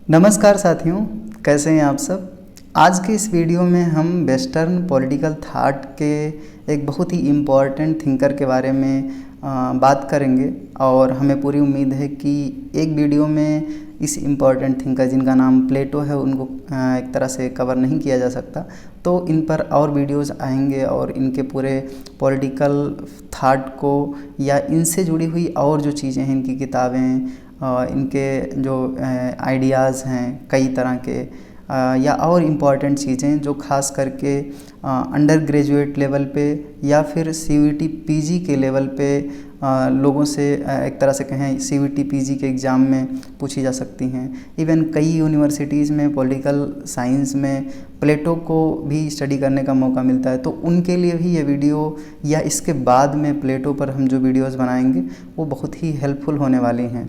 नमस्कार साथियों, कैसे हैं आप सब। आज के इस वीडियो में हम वेस्टर्न पॉलिटिकल थाट के एक बहुत ही इम्पॉर्टेंट थिंकर के बारे में बात करेंगे और हमें पूरी उम्मीद है कि एक वीडियो में इस इम्पॉर्टेंट थिंकर जिनका नाम प्लेटो है उनको एक तरह से कवर नहीं किया जा सकता। तो इन पर और वीडियोस आएंगे और इनके पूरे पॉलिटिकल थाट को या इनसे जुड़ी हुई और जो चीज़ें हैं, इनकी किताबें, इनके जो आइडियाज़ हैं कई तरह के, या और इम्पॉर्टेंट चीज़ें जो ख़ास करके अंडर ग्रेजुएट लेवल पे या फिर सीयूईटी पीजी के लेवल पे लोगों से एक तरह से कहें सीयूईटी पीजी के एग्ज़ाम में पूछी जा सकती हैं। इवन कई यूनिवर्सिटीज़ में पॉलिटिकल साइंस में प्लेटो को भी स्टडी करने का मौका मिलता है, तो उनके लिए भी ये वीडियो या इसके बाद में प्लेटो पर हम जो वीडियोस बनाएंगे वो बहुत ही हेल्पफुल होने वाली हैं।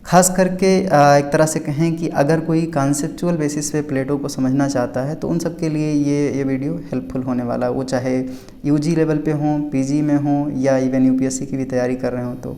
ख़ास करके एक तरह से कहें कि अगर कोई कॉन्सेप्चुअल बेसिस पे प्लेटो को समझना चाहता है तो उन सब के लिए ये वीडियो हेल्पफुल होने वाला है, वो चाहे यूजी लेवल पे हों, पीजी में हों या इवन यूपीएससी की भी तैयारी कर रहे हों। तो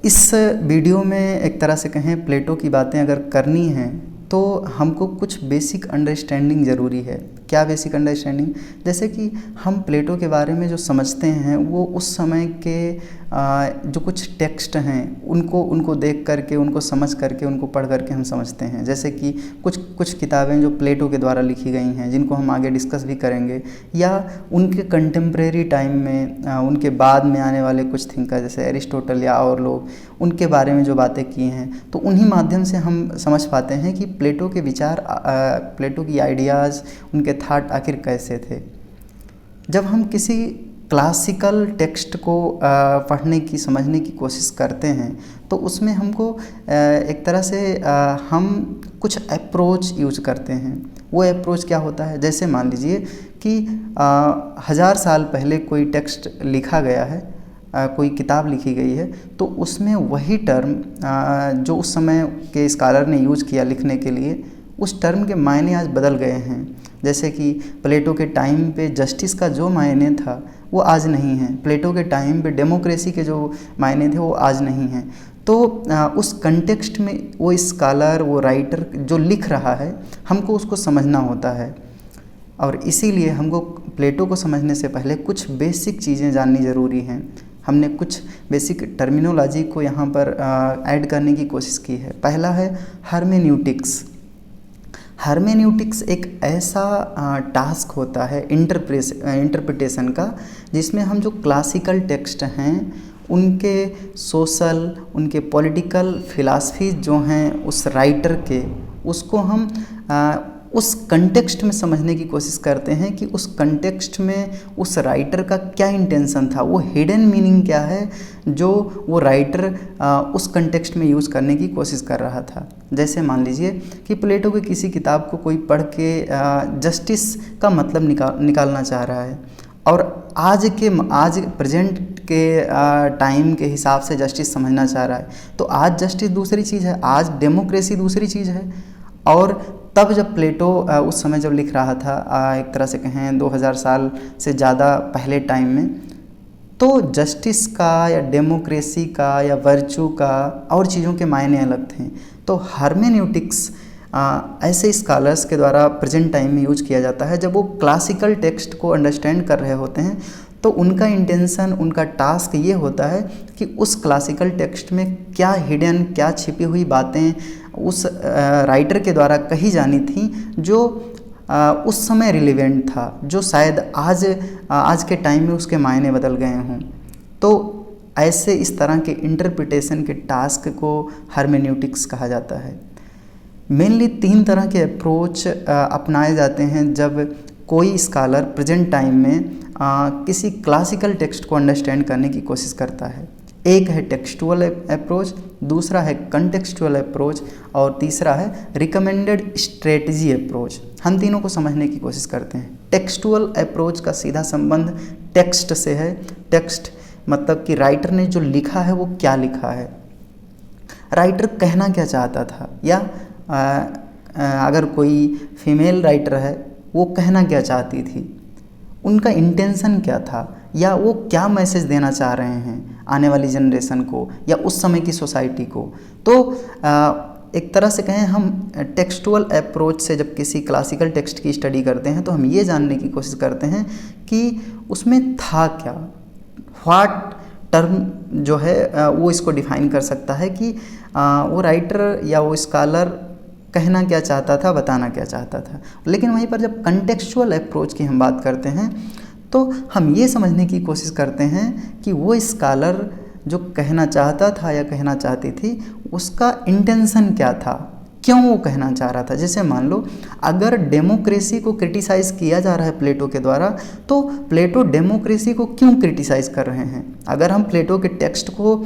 इस वीडियो में एक तरह से कहें प्लेटो की बातें अगर करनी हैं तो हमको कुछ बेसिक अंडरस्टैंडिंग ज़रूरी है। क्या बेसिक अंडरस्टैंडिंग? जैसे कि हम प्लेटो के बारे में जो समझते हैं वो उस समय के जो कुछ टेक्स्ट हैं उनको देख करके, उनको समझ करके, उनको पढ़ करके हम समझते हैं। जैसे कि कुछ किताबें जो प्लेटो के द्वारा लिखी गई हैं जिनको हम आगे डिस्कस भी करेंगे, या उनके कंटेम्प्रेरी टाइम में उनके बाद में आने वाले कुछ थिंकर जैसे एरिस्टोटल या और लोग, उनके बारे में जो बातें की हैं, तो उन्हीं माध्यम से हम समझ पाते हैं कि प्लेटो के विचार, प्लेटो की आइडियाज़, उनके थाट आखिर कैसे थे। जब हम किसी क्लासिकल टेक्स्ट को पढ़ने की, समझने की कोशिश करते हैं तो उसमें हमको एक तरह से हम कुछ अप्रोच यूज करते हैं। वो अप्रोच क्या होता है? जैसे मान लीजिए कि 1000 साल पहले कोई टेक्स्ट लिखा गया है, कोई किताब लिखी गई है, तो उसमें वही टर्म जो उस समय के स्कॉलर ने यूज किया लिखने के लिए, उस टर्म के मायने आज बदल गए हैं। जैसे कि प्लेटो के टाइम पे जस्टिस का जो मायने था वो आज नहीं है, प्लेटो के टाइम पे डेमोक्रेसी के जो मायने थे वो आज नहीं हैं। तो उस कंटेक्स्ट में वो स्कॉलर, वो राइटर जो लिख रहा है, हमको उसको समझना होता है। और इसीलिए हमको प्लेटो को समझने से पहले कुछ बेसिक चीज़ें जाननी ज़रूरी हैं। हमने कुछ बेसिक टर्मिनोलॉजी को यहाँ पर ऐड करने की कोशिश की है। पहला है हर्मेन्यूटिक्स। हर्मेन्यूटिक्स एक ऐसा टास्क होता है इंटरप्रिटेशन का, जिसमें हम जो क्लासिकल टेक्स्ट हैं उनके सोशल, उनके पॉलिटिकल फिलॉसफी जो हैं उस राइटर के, उसको हम उस कंटेक्स्ट में समझने की कोशिश करते हैं कि उस कंटेक्स्ट में उस राइटर का क्या इंटेंशन था, वो हिडन मीनिंग क्या है जो वो राइटर उस कंटेक्स्ट में यूज़ करने की कोशिश कर रहा था। जैसे मान लीजिए कि प्लेटो की किसी किताब को कोई पढ़ के जस्टिस का मतलब निकालना चाह रहा है, और आज प्रेजेंट के टाइम के हिसाब से जस्टिस समझना चाह रहा है, तो आज जस्टिस दूसरी चीज़ है, आज डेमोक्रेसी दूसरी चीज़ है। और तब जब प्लेटो उस समय जब लिख रहा था, एक तरह से कहें 2000 साल से ज़्यादा पहले टाइम में, तो जस्टिस का या डेमोक्रेसी का या वर्चू का और चीज़ों के मायने अलग थे। तो हर्मेन्यूटिक्स ऐसे स्कॉलर्स के द्वारा प्रेजेंट टाइम में यूज किया जाता है। जब वो क्लासिकल टेक्स्ट को अंडरस्टैंड कर रहे होते हैं तो उनका इंटेंशन, उनका टास्क ये होता है कि उस क्लासिकल टेक्स्ट में क्या हिडन, क्या छिपी हुई बातें उस राइटर के द्वारा कही जानी थी जो उस समय रिलेवेंट था, जो शायद आज के टाइम में उसके मायने बदल गए हों। तो ऐसे इस तरह के इंटरप्रिटेशन के टास्क को हर्मेन्यूटिक्स कहा जाता है। मेनली 3 तरह के अप्रोच अपनाए जाते हैं जब कोई स्कॉलर प्रेजेंट टाइम में किसी क्लासिकल टेक्स्ट को अंडरस्टैंड करने की कोशिश करता है। एक है टेक्सचुअल अप्रोच, दूसरा है कंटेक्सचुअल अप्रोच, और तीसरा है रिकमेंडेड स्ट्रेटजी अप्रोच। हम तीनों को समझने की कोशिश करते हैं। टेक्सचुअल अप्रोच का सीधा संबंध टेक्स्ट से है। टेक्स्ट मतलब कि राइटर ने जो लिखा है वो क्या लिखा है, राइटर कहना क्या चाहता था, या अगर कोई फीमेल राइटर है वो कहना क्या चाहती थी, उनका इंटेंशन क्या था, या वो क्या मैसेज देना चाह रहे हैं आने वाली जनरेशन को या उस समय की सोसाइटी को। तो एक तरह से कहें हम टेक्सटुअल अप्रोच से जब किसी क्लासिकल टेक्स्ट की स्टडी करते हैं तो हम ये जानने की कोशिश करते हैं कि उसमें था क्या, व्हाट टर्म जो है वो इसको डिफाइन कर सकता है कि वो राइटर या वो स्कॉलर कहना क्या चाहता था, बताना क्या चाहता था। लेकिन वहीं पर जब कंटेक्चुअल अप्रोच की हम बात करते हैं तो हम ये समझने की कोशिश करते हैं कि वो स्कॉलर जो कहना चाहता था या कहना चाहती थी उसका इंटेंशन क्या था, क्यों वो कहना चाह रहा था। जैसे मान लो अगर डेमोक्रेसी को क्रिटिसाइज़ किया जा रहा है प्लेटो के द्वारा, तो प्लेटो डेमोक्रेसी को क्यों क्रिटिसाइज़ कर रहे हैं। अगर हम प्लेटो के टेक्स्ट को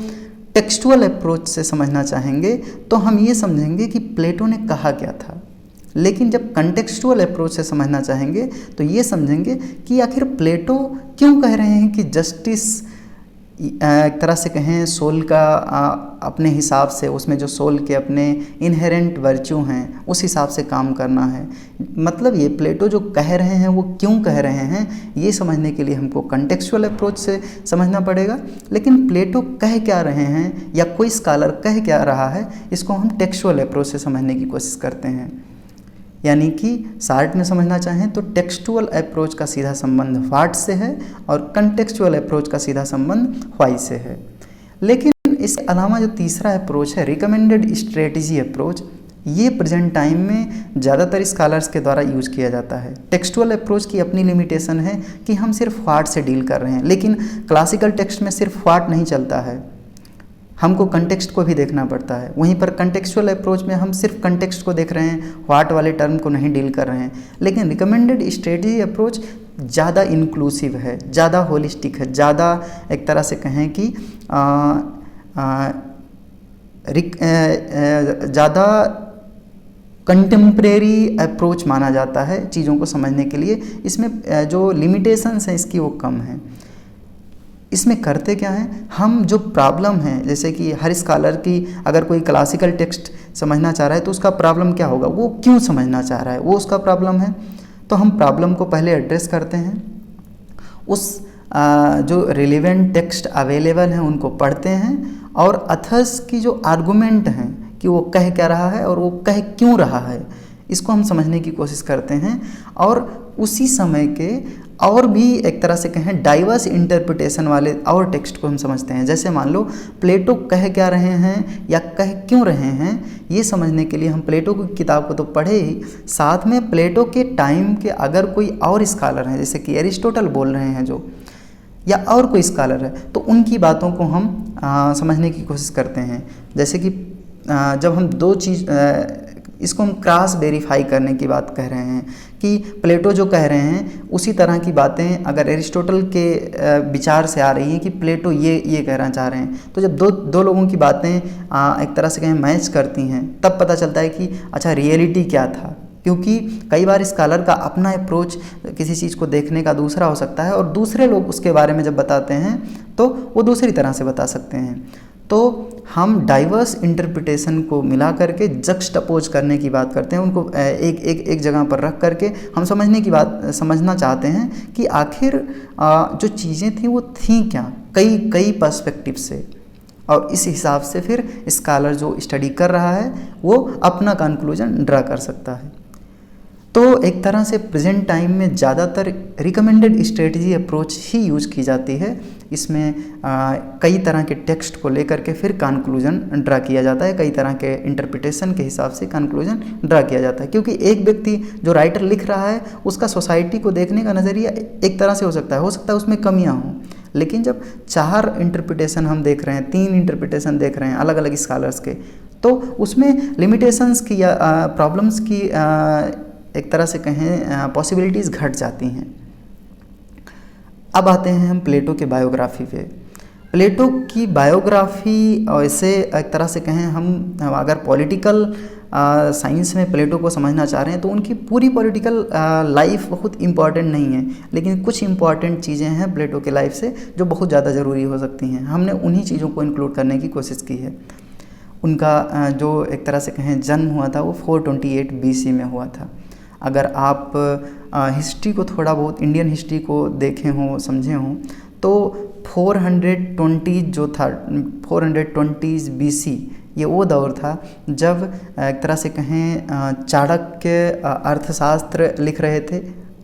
टेक्सटुअल अप्रोच से समझना चाहेंगे तो हम ये समझेंगे कि प्लेटो ने कहा क्या था। लेकिन जब कंटेक्सचुअल अप्रोच से समझना चाहेंगे तो ये समझेंगे कि आखिर प्लेटो क्यों कह रहे हैं कि जस्टिस एक तरह से कहें सोल का अपने हिसाब से, उसमें जो सोल के अपने इनहेरेंट वर्च्यू हैं उस हिसाब से काम करना है। मतलब ये प्लेटो जो कह रहे हैं वो क्यों कह रहे हैं, ये समझने के लिए हमको कंटेक्चुअल अप्रोच से समझना पड़ेगा। लेकिन प्लेटो कह क्या रहे हैं या कोई स्कॉलर कह क्या रहा है, इसको हम टेक्सचुअल अप्रोच से समझने की कोशिश करते हैं। यानी कि शार्ट में समझना चाहें तो टेक्सटुअल अप्रोच का सीधा संबंध व्हाट से है और कंटेक्चुअल अप्रोच का सीधा संबंध व्हाई से है। लेकिन इसके अलावा जो तीसरा अप्रोच है रिकमेंडेड स्ट्रेटजी अप्रोच, ये प्रेजेंट टाइम में ज़्यादातर स्कॉलर्स के द्वारा यूज़ किया जाता है। टेक्सटुअल अप्रोच की अपनी लिमिटेशन है कि हम सिर्फ व्हाट से डील कर रहे हैं, लेकिन क्लासिकल टेक्स्ट में सिर्फ व्हाट नहीं चलता है, हमको कंटेक्स्ट को भी देखना पड़ता है। वहीं पर कंटेक्चुअल अप्रोच में हम सिर्फ कंटेक्स्ट को देख रहे हैं, व्हाट वाले टर्म को नहीं डील कर रहे हैं। लेकिन रिकमेंडेड स्ट्रेटजी अप्रोच ज़्यादा इंक्लूसिव है, ज़्यादा होलिस्टिक है, ज़्यादा एक तरह से कहें कि ज़्यादा कंटेम्प्रेरी अप्रोच माना जाता है चीज़ों को समझने के लिए। इसमें जो लिमिटेशंस हैं इसकी वो कम है। इसमें करते क्या हैं, हम जो प्रॉब्लम है, जैसे कि हर स्कॉलर की अगर कोई क्लासिकल टेक्स्ट समझना चाह रहा है तो उसका प्रॉब्लम क्या होगा, वो क्यों समझना चाह रहा है, वो उसका प्रॉब्लम है। तो हम प्रॉब्लम को पहले एड्रेस करते हैं, उस जो रिलेवेंट टेक्स्ट अवेलेबल हैं उनको पढ़ते हैं और अथर्स की जो आर्गूमेंट हैं कि वो कह क्या रहा है और वो कह क्यों रहा है, इसको हम समझने की कोशिश करते हैं। और उसी समय के और भी एक तरह से कहें डाइवर्स इंटरप्रिटेशन वाले और टेक्स्ट को हम समझते हैं। जैसे मान लो प्लेटो कह क्या रहे हैं या कह क्यों रहे हैं, ये समझने के लिए हम प्लेटो की किताब को तो पढ़े ही, साथ में प्लेटो के टाइम के अगर कोई और स्कॉलर हैं, जैसे कि एरिस्टोटल बोल रहे हैं जो, या और कोई स्कॉलर है, तो उनकी बातों को हम समझने की कोशिश करते हैं। जैसे कि जब हम दो चीज़ इसको हम क्रॉस वेरीफाई करने की बात कह रहे हैं कि प्लेटो जो कह रहे हैं उसी तरह की बातें अगर एरिस्टोटल के विचार से आ रही हैं कि प्लेटो ये कहना चाह रहे हैं, तो जब दो लोगों की बातें एक तरह से कहें मैच करती हैं तब पता चलता है कि अच्छा रियलिटी क्या था। क्योंकि कई बार स्कॉलर का अपना अप्रोच किसी चीज़ को देखने का दूसरा हो सकता है और दूसरे लोग उसके बारे में जब बताते हैं तो वो दूसरी तरह से बता सकते हैं। तो हम डाइवर्स इंटरप्रिटेशन को मिला करके जक्सटपोज करने की बात करते हैं, उनको एक जगह पर रख करके हम समझना चाहते हैं कि आखिर जो चीज़ें थी वो थी क्या, कई पर्सपेक्टिव से, और इस हिसाब से फिर स्कॉलर जो स्टडी कर रहा है वो अपना कंक्लूजन ड्रा कर सकता है। तो एक तरह से प्रेजेंट टाइम में ज़्यादातर रिकमेंडेड स्ट्रेटजी अप्रोच ही यूज़ की जाती है। इसमें कई तरह के टेक्स्ट को लेकर के फिर कंक्लूजन ड्रा किया जाता है, कई तरह के इंटरप्रिटेशन के हिसाब से कंक्लूजन ड्रा किया जाता है। क्योंकि एक व्यक्ति जो राइटर लिख रहा है उसका सोसाइटी को देखने का नज़रिया एक तरह से हो सकता है उसमें कमियाँ हों, लेकिन जब 4 इंटरप्रिटेशन हम देख रहे हैं, 3 इंटरप्रिटेशन देख रहे हैं अलग अलग स्कॉलर्स के, तो उसमें लिमिटेशंस की या प्रॉब्लम्स की एक तरह से कहें पॉसिबिलिटीज़ घट जाती हैं। अब आते हैं हम प्लेटो के बायोग्राफी पे। प्लेटो की बायोग्राफी ऐसे एक तरह से कहें हम अगर पॉलिटिकल साइंस में प्लेटो को समझना चाह रहे हैं तो उनकी पूरी पॉलिटिकल लाइफ बहुत इम्पॉर्टेंट नहीं है, लेकिन कुछ इम्पॉर्टेंट चीज़ें हैं प्लेटो के लाइफ से जो बहुत ज़्यादा ज़रूरी हो सकती हैं। हमने उन्हीं चीज़ों को इंक्लूड करने की कोशिश की है। उनका जो एक तरह से कहें जन्म हुआ था वो 428 BC में हुआ था। अगर आप हिस्ट्री को थोड़ा बहुत, इंडियन हिस्ट्री को देखे हों, समझे हों, तो 420 जो था, 420 BC, ये वो दौर था जब एक तरह से कहें चाणक्य अर्थशास्त्र लिख रहे थे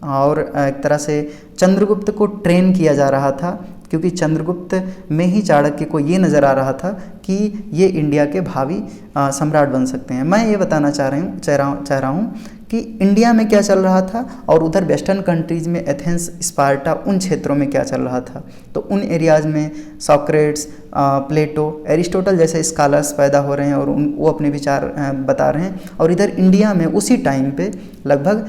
और एक तरह से चंद्रगुप्त को ट्रेन किया जा रहा था, क्योंकि चंद्रगुप्त में ही चाणक्य को ये नज़र आ रहा था कि ये इंडिया के भावी सम्राट बन सकते हैं। मैं ये बताना चाह रहा हूँ कि इंडिया में क्या चल रहा था और उधर वेस्टर्न कंट्रीज़ में एथेंस, स्पार्टा, उन क्षेत्रों में क्या चल रहा था। तो उन एरियाज़ में सॉक्रेट्स, प्लेटो, एरिस्टोटल जैसे स्कॉलर्स पैदा हो रहे हैं और वो अपने विचार बता रहे हैं। और इधर इंडिया में उसी टाइम पे लगभग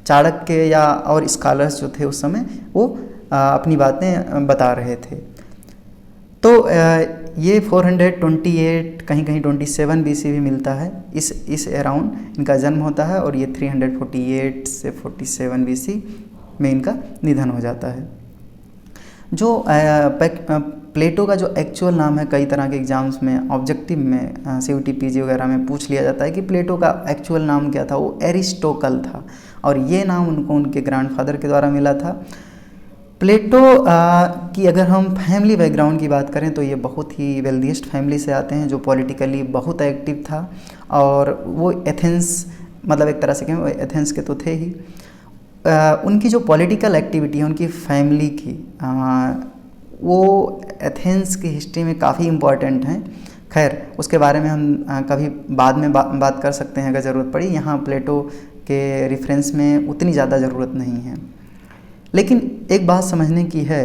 चाणक्य या और स्कॉलर्स जो थे उस समय वो अपनी बातें बता रहे थे। तो ये 428 कहीं कहीं 27 BC भी मिलता है, इस अराउंड इनका जन्म होता है और ये 348 से 47 BC में इनका निधन हो जाता है। जो प्लेटो का जो एक्चुअल नाम है, कई तरह के एग्जाम्स में, ऑब्जेक्टिव में, CUT PG वगैरह में पूछ लिया जाता है कि प्लेटो का एक्चुअल नाम क्या था। वो एरिस्टोटल था और ये नाम उनको उनके ग्रैंडफादर के द्वारा मिला था। प्लेटो की अगर हम फैमिली बैकग्राउंड की बात करें तो ये बहुत ही वेल्दीएस्ट फैमिली से आते हैं, जो पॉलिटिकली बहुत एक्टिव था और वो एथेंस, मतलब एक तरह से कहें वो एथेंस के तो थे ही। उनकी जो पॉलिटिकल एक्टिविटी है उनकी फैमिली की, वो एथेंस की हिस्ट्री में काफ़ी इम्पॉर्टेंट हैं। खैर उसके बारे में हम कभी बाद में बात कर सकते हैं अगर ज़रूरत पड़ी। यहाँ प्लेटो के रेफरेंस में उतनी ज़्यादा ज़रूरत नहीं है। लेकिन एक बात समझने की है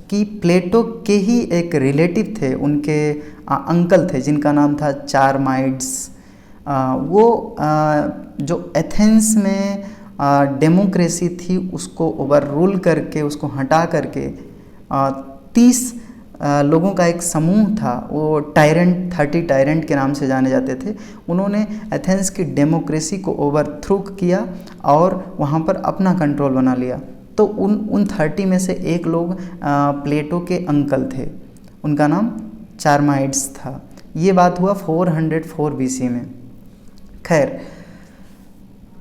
कि प्लेटो के ही एक रिलेटिव थे, उनके अंकल थे जिनका नाम था चारमाइड्स। वो जो एथेंस में डेमोक्रेसी थी उसको ओवर रूल करके, उसको हटा करके 30 लोगों का एक समूह था, वो टायरेंट, 30 टायरेंट के नाम से जाने जाते थे। उन्होंने एथेंस की डेमोक्रेसी को ओवरथ्रो किया और वहाँ पर अपना कंट्रोल बना लिया। तो उन 30 में से एक लोग प्लेटो के अंकल थे, उनका नाम चारमाइड्स था। ये बात हुआ 404 BC में। खैर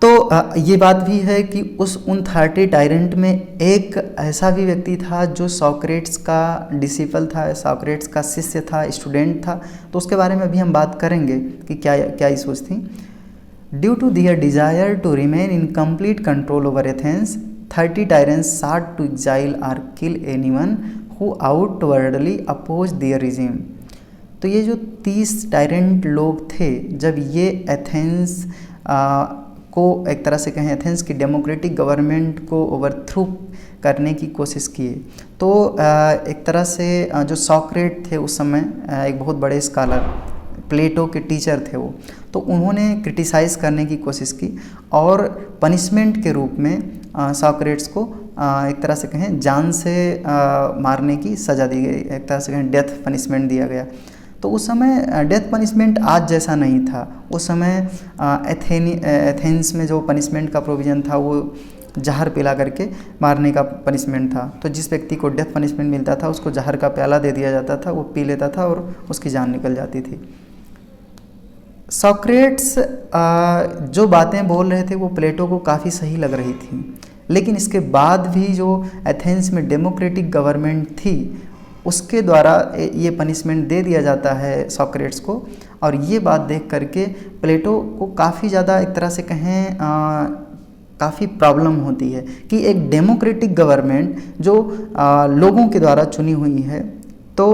तो ये बात भी है कि उन 30 टायरेंट में एक ऐसा भी व्यक्ति था जो सॉक्रेट्स का डिसिपल था, सॉक्रेट्स का शिष्य था, स्टूडेंट था। तो उसके बारे में भी हम बात करेंगे कि क्या इश्यूज थी। Due to their desire to remain in complete control over Athens, 30 tyrants sought to exile or kill anyone who outwardly opposed their regime। तो ये जो 30 टायरेंट लोग थे, जब ये एथेंस को एक तरह से कहें एथेंस की डेमोक्रेटिक गवर्नमेंट को ओवरथ्रो करने की कोशिश किए, तो एक तरह से जो सॉक्रेट थे उस समय एक बहुत बड़े स्कॉलर, प्लेटो के टीचर थे वो, तो उन्होंने क्रिटिसाइज़ करने की कोशिश की और पनिशमेंट के रूप में सॉक्रेट्स को एक तरह से कहें जान से मारने की सज़ा दी गई, एक तरह से कहें डेथ पनिशमेंट दिया गया। तो उस समय डेथ पनिशमेंट आज जैसा नहीं था। उस समय एथेंस में जो पनिशमेंट का प्रोविज़न था वो जहर पिला करके मारने का पनिशमेंट था। तो जिस व्यक्ति को डेथ पनिशमेंट मिलता था उसको जहर का प्याला दे दिया जाता था, वो पी लेता था और उसकी जान निकल जाती थी। सॉक्रेट्स जो बातें बोल रहे थे वो प्लेटो को काफ़ी सही लग रही थी, लेकिन इसके बाद भी जो एथेंस में डेमोक्रेटिक गवर्नमेंट थी उसके द्वारा ये पनिशमेंट दे दिया जाता है सॉक्रेट्स को। और ये बात देख करके प्लेटो को काफ़ी ज़्यादा एक तरह से कहें काफ़ी प्रॉब्लम होती है कि एक डेमोक्रेटिक गवर्नमेंट जो लोगों के द्वारा चुनी हुई है, तो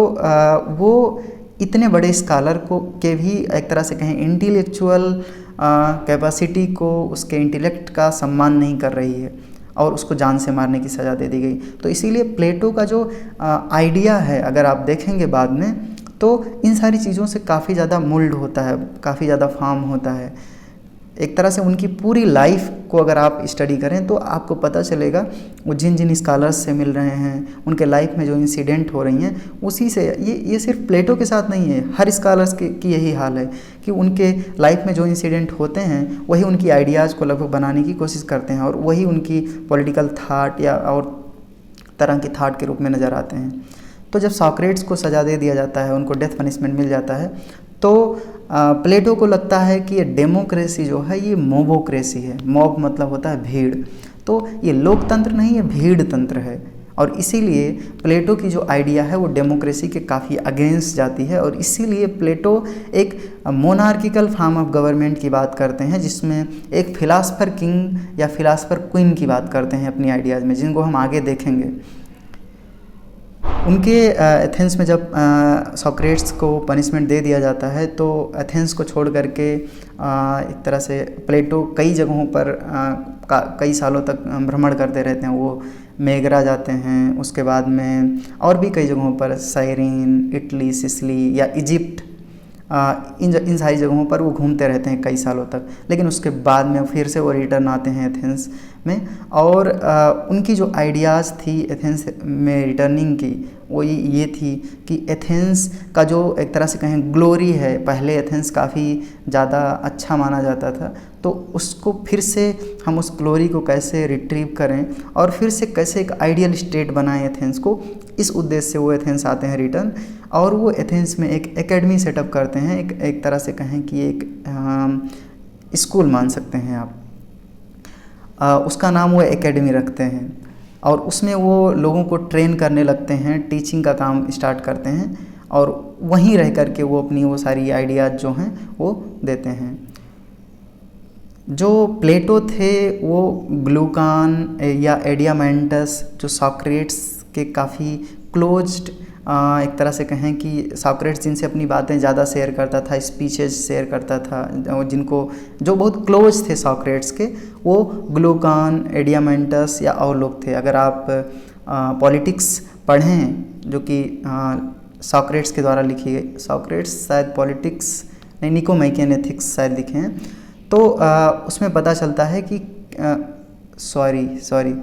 वो इतने बड़े स्कॉलर को के भी एक तरह से कहें इंटेलेक्चुअल कैपेसिटी को, उसके इंटेलेक्ट का सम्मान नहीं कर रही है और उसको जान से मारने की सज़ा दे दी गई। तो इसीलिए प्लेटो का जो आइडिया है, अगर आप देखेंगे बाद में, तो इन सारी चीज़ों से काफ़ी ज़्यादा मोल्ड होता है, काफ़ी ज़्यादा फॉर्म होता है। एक तरह से उनकी पूरी लाइफ को अगर आप स्टडी करें तो आपको पता चलेगा वो जिन स्कॉलर्स से मिल रहे हैं, उनके लाइफ में जो इंसिडेंट हो रही हैं, उसी से ये सिर्फ प्लेटो के साथ नहीं है, हर स्कॉलर्स की यही हाल है कि उनके लाइफ में जो इंसिडेंट होते हैं वही उनकी आइडियाज़ को लगभग बनाने की कोशिश करते हैं और वही उनकी पॉलिटिकल थाट या और तरह की थाट के रूप में नज़र आते हैं। तो जब सॉक्रेट्स को सज़ा दे दिया जाता है, उनको डेथ पनिशमेंट मिल जाता है, तो प्लेटो को लगता है कि ये डेमोक्रेसी जो है ये मोबोक्रेसी है। मॉब मतलब होता है भीड़। तो ये लोकतंत्र नहीं, ये भीड़ तंत्र है। और इसीलिए प्लेटो की जो आइडिया है वो डेमोक्रेसी के काफ़ी अगेंस्ट जाती है, और इसीलिए प्लेटो एक मोनार्किकल फॉर्म ऑफ गवर्नमेंट की बात करते हैं, जिसमें एक फिलासफर किंग या फिलासफर क्वीन की बात करते हैं अपनी आइडियाज़ में, जिनको हम आगे देखेंगे। उनके एथेंस में जब सोक्रेट्स को पनिशमेंट दे दिया जाता है तो एथेंस को छोड़ करके एक तरह से प्लेटो कई जगहों पर कई सालों तक भ्रमण करते रहते हैं। वो मेगरा जाते हैं, उसके बाद में और भी कई जगहों पर, साइरिन, इटली, सिसिली या इजिप्ट, इन सारी जगहों पर वो घूमते रहते हैं कई सालों तक। लेकिन उसके बाद में फिर से वो रिटर्न आते हैं एथेंस में, और उनकी जो आइडियाज़ थी एथेंस में रिटर्निंग की, वो ये थी कि एथेंस का जो एक तरह से कहें ग्लोरी है, पहले एथेंस काफ़ी ज़्यादा अच्छा माना जाता था, तो उसको फिर से हम उस ग्लोरी को कैसे रिट्रीव करें और फिर से कैसे एक आइडियल स्टेट बनाएं एथेंस को, इस उद्देश्य से वो एथेंस आते हैं रिटर्न। और वो एथेंस में एक एकेडमी सेटअप करते हैं, एक तरह से कहें कि एक स्कूल मान सकते हैं आप, उसका नाम वो एकेडमी रखते हैं, और उसमें वो लोगों को ट्रेन करने लगते हैं, टीचिंग का काम स्टार्ट करते हैं, और वहीं रह कर के वो अपनी वो सारी आइडियाज़ जो हैं वो देते हैं। जो प्लेटो थे वो ग्लूकान या एडियामेंटस, जो सॉक्रेट्स के काफ़ी क्लोज्ड, एक तरह से कहें कि सॉक्रेट्स जिनसे अपनी बातें ज़्यादा शेयर करता था, स्पीचेज शेयर करता था, जिनको जो बहुत क्लोज थे सॉक्रेट्स के, वो ग्लूकान, एडियामेंटस या और लोग थे। अगर आप पॉलिटिक्स पढ़ें जो कि सॉक्रेट्स के द्वारा लिखी गई, सॉक्रेट्स शायद पॉलिटिक्स नहीं, निकोमैकियन एथिक्स शायद लिखे हैं, तो उसमें पता चलता है कि सॉरी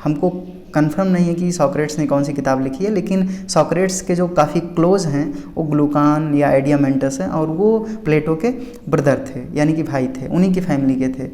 हमको कंफर्म नहीं है कि सॉक्रेट्स ने कौन सी किताब लिखी है, लेकिन सॉक्रेट्स के जो काफ़ी क्लोज हैं वो ग्लूकान या एडियामेंटस हैं, और वो प्लेटो के ब्रदर थे, यानी कि भाई थे, उन्हीं की फैमिली के थे।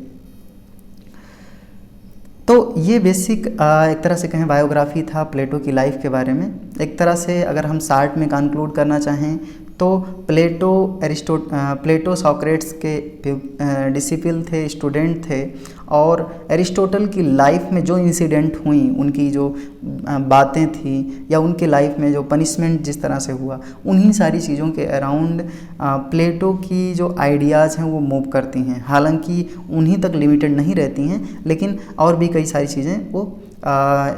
तो ये बेसिक एक तरह से कहें बायोग्राफी था प्लेटो की लाइफ के बारे में। एक तरह से अगर हम शार्ट में कंक्लूड करना चाहें तो प्लेटो सॉक्रेट्स के डिसिपल थे, स्टूडेंट थे, और एरिस्टोटल की लाइफ में जो इंसिडेंट हुई, उनकी जो बातें थी, या उनके लाइफ में जो पनिशमेंट जिस तरह से हुआ, उन्हीं सारी चीज़ों के अराउंड प्लेटो की जो आइडियाज़ हैं वो मूव करती हैं। हालांकि उन्हीं तक लिमिटेड नहीं रहती हैं, लेकिन और भी कई सारी चीज़ें वो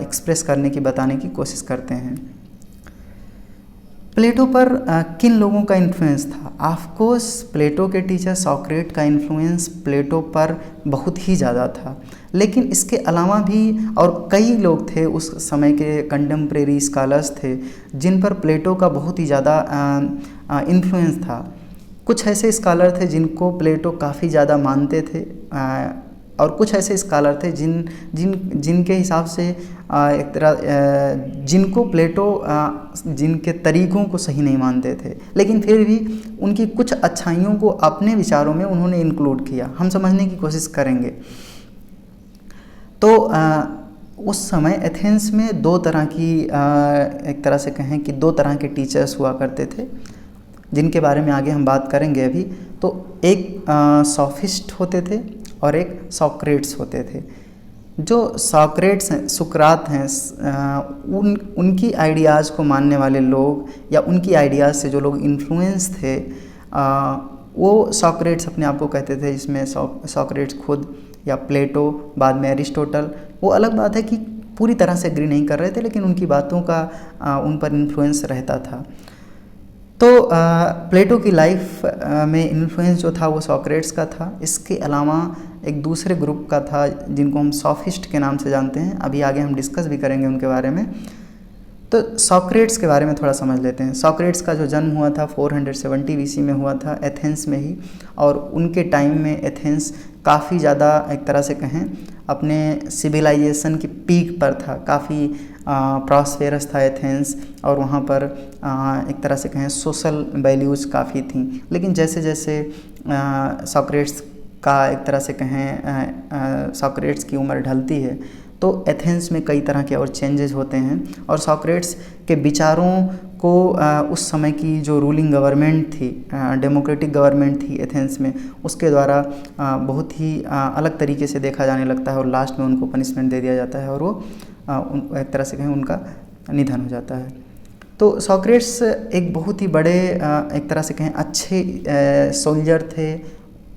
एक्सप्रेस करने की, बताने की कोशिश करते हैं। प्लेटो पर किन लोगों का इन्फ्लुएंस था? ऑफ कोर्स प्लेटो के टीचर सॉक्रेट का इन्फ्लुएंस प्लेटो पर बहुत ही ज़्यादा था, लेकिन इसके अलावा भी और कई लोग थे उस समय के कंटेम्प्रेरी स्कॉलर्स थे जिन पर प्लेटो का बहुत ही ज़्यादा इन्फ्लुएंस था। कुछ ऐसे स्कॉलर थे जिनको प्लेटो काफ़ी ज़्यादा मानते थे, और कुछ ऐसे स्कॉलर थे जिनके हिसाब से एक तरह जिनको प्लेटो जिनके तरीक़ों को सही नहीं मानते थे, लेकिन फिर भी उनकी कुछ अच्छाइयों को अपने विचारों में उन्होंने इंक्लूड किया। हम समझने की कोशिश करेंगे। तो उस समय एथेंस में दो तरह की एक तरह से कहें कि दो तरह के टीचर्स हुआ करते थे, जिनके बारे में आगे हम बात करेंगे अभी। तो एक सॉफिस्ट होते थे और एक सॉक्रेट्स होते थे। जो सॉक्रेट्स हैं, सुकरात हैं, उनकी आइडियाज़ को मानने वाले लोग या उनकी आइडियाज़ से जो लोग इन्फ्लुएंस थे, वो सॉक्रेट्स अपने आप को कहते थे। इसमें सॉक्रेट्स खुद या प्लेटो, बाद में एरिस्टोटल, वो अलग बात है कि पूरी तरह से एग्री नहीं कर रहे थे, लेकिन उनकी बातों का उन पर इन्फ्लुएंस रहता था। तो प्लेटो की लाइफ में इन्फ्लुएंस जो था वो सॉक्रेट्स का था। इसके अलावा एक दूसरे ग्रुप का था जिनको हम सॉफिस्ट के नाम से जानते हैं, अभी आगे हम डिस्कस भी करेंगे उनके बारे में। तो सॉक्रेट्स के बारे में थोड़ा समझ लेते हैं। सॉक्रेट्स का जो जन्म हुआ था 470 BC में हुआ था, एथेंस में ही, और उनके टाइम में एथेंस काफ़ी ज़्यादा एक तरह से कहें अपने सिविलाइजेशन की पीक पर था, काफ़ी प्रॉस्पेरस था एथेंस, और वहाँ पर एक तरह से कहें सोशल वैल्यूज़ काफ़ी थी। लेकिन जैसे जैसे सॉक्रेट्स का एक तरह से कहें सॉक्रेट्स की उम्र ढलती है तो एथेंस में कई तरह के और चेंजेस होते हैं, और सॉक्रेट्स के विचारों को उस समय की जो रूलिंग गवर्नमेंट थी, डेमोक्रेटिक गवर्नमेंट थी एथेंस में, उसके द्वारा बहुत ही अलग तरीके से देखा जाने लगता है और लास्ट में उनको पनिशमेंट दे दिया जाता है और वो एक तरह से कहें उनका निधन हो जाता है। तो सोक्रेट्स एक बहुत ही बड़े एक तरह से कहें अच्छे सोल्जर थे।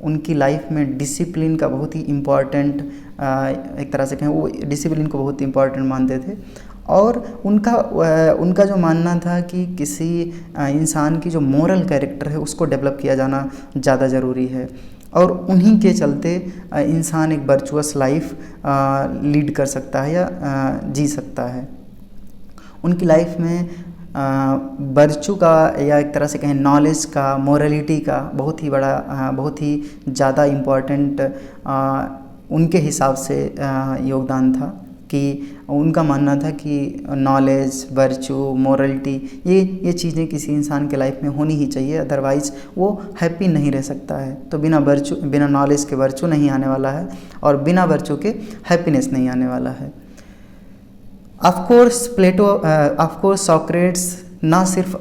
उनकी लाइफ में डिसिप्लिन का बहुत ही इम्पॉर्टेंट एक तरह से कहें वो डिसिप्लिन को बहुत इम्पॉर्टेंट मानते थे और उनका जो मानना था कि किसी इंसान की जो मोरल कैरेक्टर है उसको डेवलप किया जाना ज़्यादा ज़रूरी है और उन्हीं के चलते इंसान एक वर्चुअस लाइफ लीड कर सकता है या जी सकता है। उनकी लाइफ में वर्चू का या एक तरह से कहें नॉलेज का, मोरलिटी का बहुत ही बड़ा बहुत ही ज़्यादा इम्पॉर्टेंट उनके हिसाब से योगदान था कि उनका मानना था कि नॉलेज, वर्चू, मोरलिटी ये चीज़ें किसी इंसान के लाइफ में होनी ही चाहिए, अदरवाइज़ वो हैप्पी नहीं रह सकता है। तो बिना नॉलेज के वर्चू नहीं आने वाला है और बिना वर्चू के हैप्पीनेस नहीं आने वाला है। ऑफ कोर्स सोक्रेट्स ना सिर्फ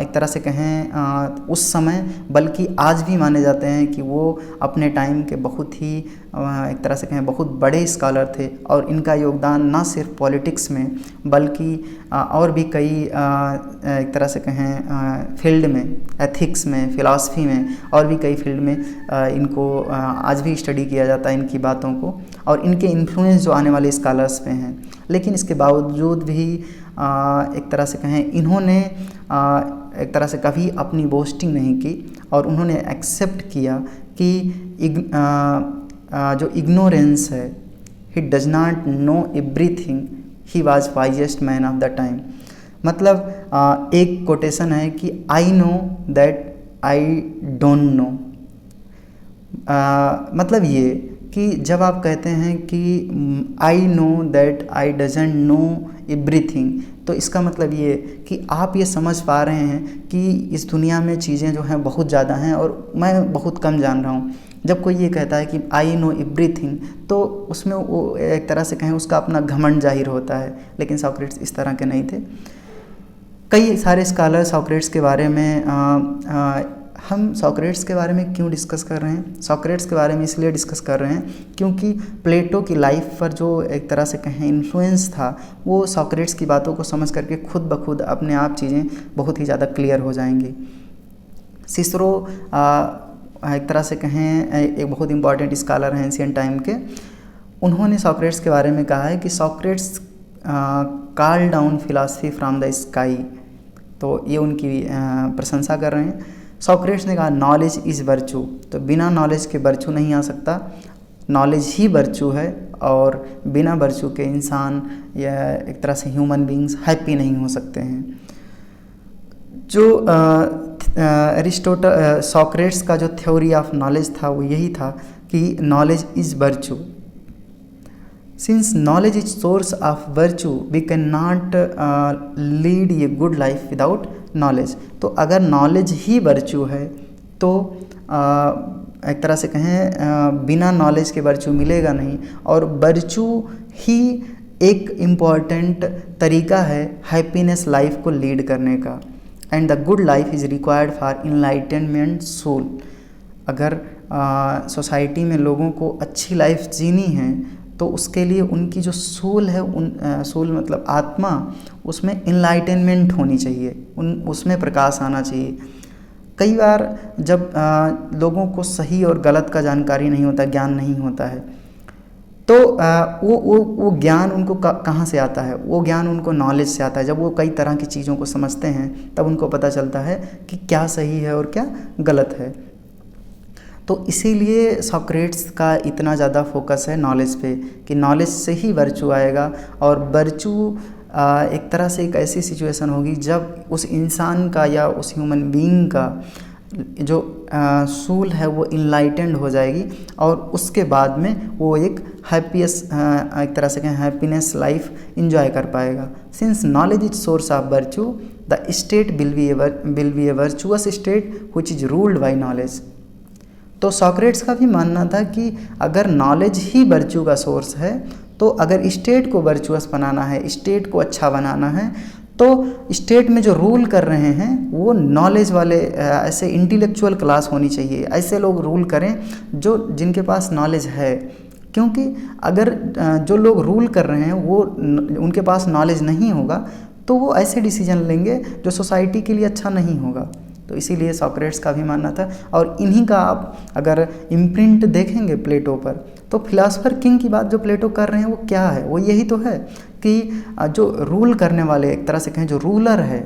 एक तरह से कहें उस समय बल्कि आज भी माने जाते हैं कि वो अपने टाइम के बहुत ही एक तरह से कहें बहुत बड़े स्कॉलर थे और इनका योगदान ना सिर्फ पॉलिटिक्स में बल्कि और भी कई एक तरह से कहें फील्ड में, एथिक्स में, फ़िलासफ़ी में और भी कई फील्ड में इनको आज भी स्टडी किया जाता है इनकी बातों को और इनके इन्फ्लुएंस जो आने वाले स्कॉलर्स पे हैं। लेकिन इसके बावजूद भी एक तरह से कहें इन्होंने एक तरह से कभी अपनी बोस्टिंग नहीं की और उन्होंने एक्सेप्ट किया कि जो इग्नोरेंस है, he does not know everything, he was wisest man of the time. मतलब एक कोटेशन है कि I know that I don't know. मतलब ये कि जब आप कहते हैं कि I know that I doesn't know everything, तो इसका मतलब ये कि आप ये समझ पा रहे हैं कि इस दुनिया में चीज़ें जो हैं बहुत ज़्यादा हैं और मैं बहुत कम जान रहा हूँ। जब कोई ये कहता है कि आई नो एवरीथिंग तो उसमें वो एक तरह से कहें उसका अपना घमंड जाहिर होता है, लेकिन सोक्रेट्स इस तरह के नहीं थे। कई सारे स्कॉलर सोक्रेट्स के बारे में हम सोक्रेट्स के बारे में क्यों डिस्कस कर रहे हैं? सोक्रेट्स के बारे में इसलिए डिस्कस कर रहे हैं क्योंकि प्लेटो की लाइफ पर जो एक तरह से कहें इन्फ्लुएंस था वो सोक्रेट्स की बातों को समझ करके खुद ब खुद अपने आप चीज़ें बहुत ही ज़्यादा क्लियर हो जाएंगी। सिसरो एक तरह से कहें एक बहुत इंपॉर्टेंट स्कॉलर हैं एंशिएंट टाइम के। उन्होंने सोक्रेट्स के बारे में कहा है कि Socrates call down philosophy from the sky. तो ये उनकी प्रशंसा कर रहे हैं। सोक्रेट्स ने कहा नॉलेज इज़ वर्चू, तो बिना नॉलेज के वर्चू नहीं आ सकता, नॉलेज ही वर्चू है और बिना वर्चू के इंसान या एक तरह से ह्यूमन बींग्स हैप्पी नहीं हो सकते हैं। जो सोक्रेट्स का जो थ्योरी ऑफ नॉलेज था वो यही था कि knowledge is virtue. Since knowledge is source of virtue we can not lead a good life without knowledge. तो अगर नॉलेज ही वर्चू है तो एक तरह से कहें बिना नॉलेज के वर्चू मिलेगा नहीं और वर्चू ही एक इम्पॉर्टेंट तरीका है हैप्पीनेस लाइफ को लीड करने का। And the good life is required for enlightenment soul. अगर सोसाइटी में लोगों को अच्छी लाइफ जीनी है तो उसके लिए उनकी जो सोल है सोल मतलब आत्मा, उसमें इनलाइटनमेंट होनी चाहिए, उसमें प्रकाश आना चाहिए। कई बार जब लोगों को सही और गलत का जानकारी नहीं होता, ज्ञान नहीं होता है, तो वो ज्ञान उनको कहाँ से आता है? वो ज्ञान उनको नॉलेज से आता है। जब वो कई तरह की चीज़ों को समझते हैं तब उनको पता चलता है कि क्या सही है और क्या गलत है। तो इसीलिए सोक्रेट्स का इतना ज़्यादा फोकस है नॉलेज पे कि नॉलेज से ही वर्चू आएगा और वर्चू एक तरह से एक ऐसी सिचुएशन होगी जब उस इंसान का या उस ह्यूमन बीइंग का जो सोल है वो इनलाइटेंड हो जाएगी और उसके बाद में वो एक एक तरह से कहें हैप्पीनेस लाइफ इंजॉय कर पाएगा। Since knowledge is source of virtue the state will be A virtuous state which is ruled by knowledge. तो सोक्रेट्स का भी मानना था कि अगर नॉलेज ही वर्चू का सोर्स है तो अगर स्टेट को वर्चुअस बनाना है, स्टेट को अच्छा बनाना है, तो स्टेट में जो रूल कर रहे हैं वो नॉलेज वाले ऐसे इंटेलेक्चुअल क्लास होनी चाहिए, ऐसे लोग रूल करें जो जिनके पास नॉलेज है। क्योंकि अगर जो लोग रूल कर रहे हैं वो उनके पास नॉलेज नहीं होगा तो वो ऐसे डिसीजन लेंगे जो सोसाइटी के लिए अच्छा नहीं होगा। तो इसीलिए सॉक्रेट्स का भी मानना था। और इन्हीं का आप अगर इम्प्रिंट देखेंगे प्लेटो पर, तो फिलासफर किंग की बात जो प्लेटो कर रहे हैं वो क्या है, वो यही तो है कि जो रूल करने वाले, एक तरह से कहें जो रूलर है,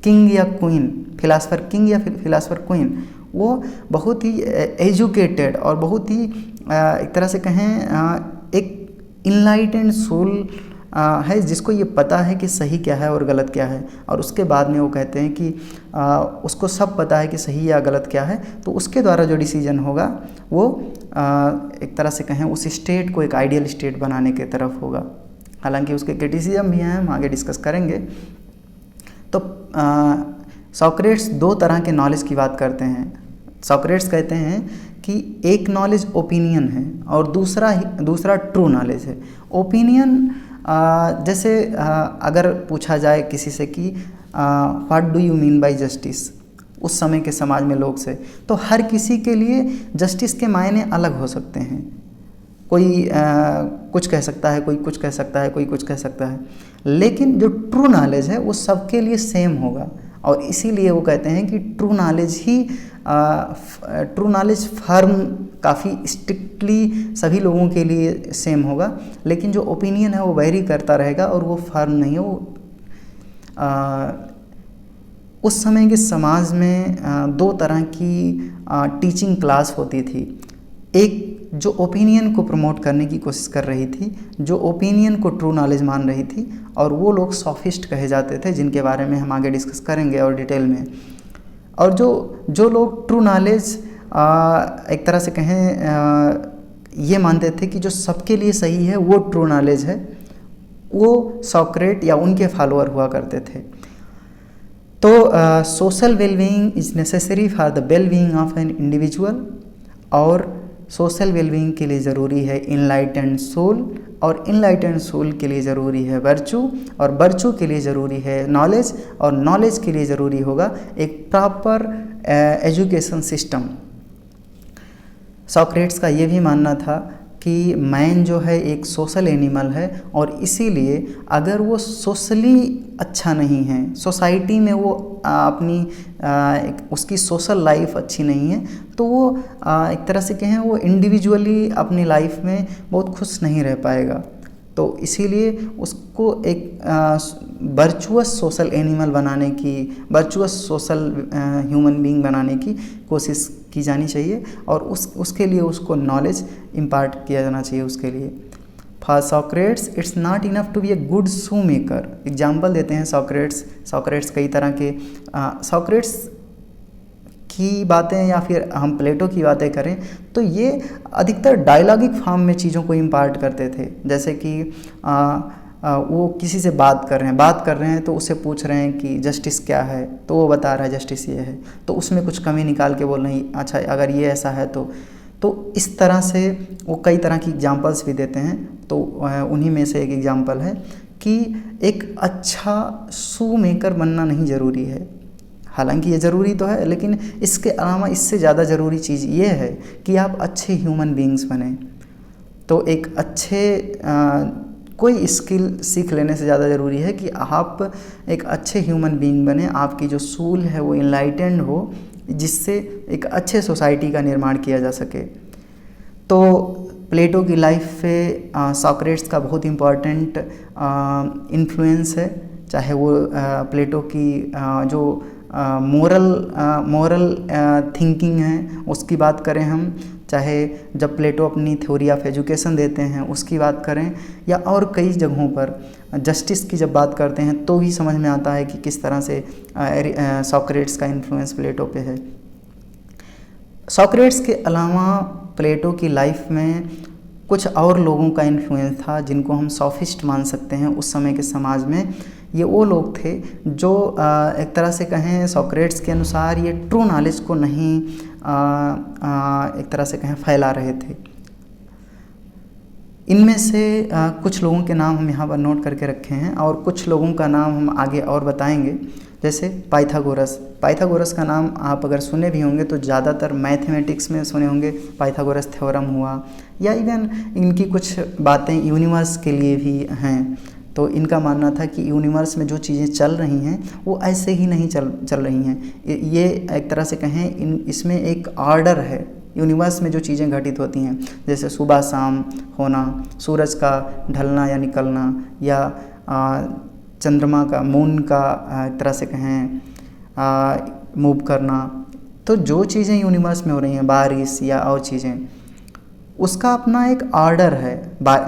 किंग या क्वीन, फिलासफर किंग या फिलासफर क्वीन, वो बहुत ही एजुकेटेड और बहुत ही एक तरह से कहें एक इनलाइटेंड सोल है, जिसको ये पता है कि सही क्या है और गलत क्या है। और उसके बाद में वो कहते हैं कि उसको सब पता है कि सही या गलत क्या है, तो उसके द्वारा जो डिसीजन होगा वो एक तरह से कहें उस स्टेट को एक आइडियल स्टेट बनाने की तरफ होगा। हालांकि उसके क्रिटिसिज्म भी हैं, हम आगे डिस्कस करेंगे। तो सॉक्रेट्स दो तरह के नॉलेज की बात करते हैं। सॉक्रेट्स कहते हैं कि एक नॉलेज ओपिनियन है और दूसरा ट्रू नॉलेज है। ओपिनियन जैसे अगर पूछा जाए किसी से कि what do you mean by justice, उस समय के समाज में लोग से, तो हर किसी के लिए जस्टिस के मायने अलग हो सकते हैं। कोई कुछ कह सकता है, कोई कुछ कह सकता है, कोई कुछ कह सकता है, लेकिन जो ट्रू नॉलेज है वो सबके लिए सेम होगा। और इसीलिए वो कहते हैं कि ट्रू नॉलेज फर्म काफ़ी स्ट्रिक्टली सभी लोगों के लिए सेम होगा, लेकिन जो ओपिनियन है वो वेरी करता रहेगा और वो फर्म नहीं है। वो उस समय के समाज में दो तरह की टीचिंग क्लास होती थी। एक जो ओपिनियन को प्रमोट करने की कोशिश कर रही थी, जो ओपिनियन को ट्रू नॉलेज मान रही थी, और वो लोग सॉफिस्ट कहे जाते थे, जिनके बारे में हम आगे डिस्कस करेंगे और डिटेल में। और जो लोग ट्रू नॉलेज एक तरह से कहें ये मानते थे कि जो सबके लिए सही है वो ट्रू नॉलेज है, वो सॉक्रेट या उनके फॉलोअर हुआ करते थे। तो social wellbeing is necessary for the wellbeing of an individual, और सोशल वेलबीइंग के लिए ज़रूरी है इनलाइटेंड सोल, और इनलाइटेंड सोल के लिए ज़रूरी है वर्चू, और वर्चू के लिए ज़रूरी है नॉलेज, और नॉलेज के लिए ज़रूरी होगा एक प्रॉपर एजुकेशन सिस्टम। सॉक्रेट्स का ये भी मानना था कि मैन जो है एक सोशल एनिमल है, और इसीलिए अगर वो सोशली अच्छा नहीं है, सोसाइटी में वो उसकी सोशल लाइफ अच्छी नहीं है, तो वो एक तरह से कहें वो इंडिविजुअली अपनी लाइफ में बहुत खुश नहीं रह पाएगा। तो इसीलिए उसको एक वर्चुअस सोशल एनिमल बनाने की, वर्चुअस सोशल ह्यूमन बीइंग बनाने की कोशिश की जानी चाहिए, और उसके लिए उसको नॉलेज इम्पार्ट किया जाना चाहिए। उसके लिए for Socrates it's not enough to be a good shoe maker. Example देते हैं सॉक्रेट्स कई तरह के सॉक्रेट्स की बातें या फिर हम प्लेटो की बातें करें तो ये अधिकतर डायलॉगिक फॉर्म में चीज़ों को इम्पार्ट करते थे। जैसे कि वो किसी से बात कर रहे हैं तो उससे पूछ रहे हैं कि जस्टिस क्या है, तो वो बता रहा है जस्टिस ये है, तो उसमें कुछ कमी निकाल के बोल रही अच्छा अगर ये ऐसा है तो इस तरह से वो कई तरह की एग्जांपल्स भी देते हैं। तो उन्हीं में से एक एग्जांपल है कि एक अच्छा शू मेकर बनना नहीं ज़रूरी है। हालांकि ये ज़रूरी तो है, लेकिन इसके अलावा इससे ज़्यादा ज़रूरी चीज़ ये है कि आप अच्छे ह्यूमन बीइंग्स बने। तो एक अच्छे कोई स्किल सीख लेने से ज़्यादा ज़रूरी है कि आप एक अच्छे ह्यूमन बीइंग बने, आपकी जो सूल है वो इनलाइटेंड हो, जिससे एक अच्छे सोसाइटी का निर्माण किया जा सके। तो प्लेटो की लाइफ पे सॉक्रेट्स का बहुत इम्पॉर्टेंट इन्फ्लुएंस है। चाहे वो प्लेटो की जो मोरल थिंकिंग है उसकी बात करें हम, चाहे जब प्लेटो अपनी थ्योरी ऑफ एजुकेशन देते हैं उसकी बात करें, या और कई जगहों पर जस्टिस की जब बात करते हैं तो ही समझ में आता है कि किस तरह से सॉक्रेट्स का इन्फ्लुएंस प्लेटो पे है। सॉक्रेट्स के अलावा प्लेटो की लाइफ में कुछ और लोगों का इन्फ्लुएंस था जिनको हम सॉफिस्ट मान सकते हैं उस समय के समाज में। ये वो लोग थे जो एक तरह से कहें सॉक्रेट्स के अनुसार ये ट्रू नॉलेज को नहीं एक तरह से कहें फैला रहे थे। इनमें से कुछ लोगों के नाम हम यहाँ पर नोट करके रखे हैं और कुछ लोगों का नाम हम आगे और बताएंगे। जैसे पाइथागोरस। पाइथागोरस का नाम आप अगर सुने भी होंगे तो ज़्यादातर मैथमेटिक्स में सुने होंगे, पाइथागोरस थ्योरम हुआ, या इवन इनकी कुछ बातें यूनिवर्स के लिए भी हैं। तो इनका मानना था कि यूनिवर्स में जो चीज़ें चल रही हैं वो ऐसे ही नहीं चल रही हैं। ये एक तरह से कहें इसमें एक ऑर्डर है। यूनिवर्स में जो चीज़ें घटित होती हैं, जैसे सुबह शाम होना, सूरज का ढलना या निकलना, या चंद्रमा का, मून का एक तरह से कहें मूव करना, तो जो चीज़ें यूनिवर्स में हो रही हैं, बारिश या और चीज़ें, उसका अपना एक ऑर्डर है।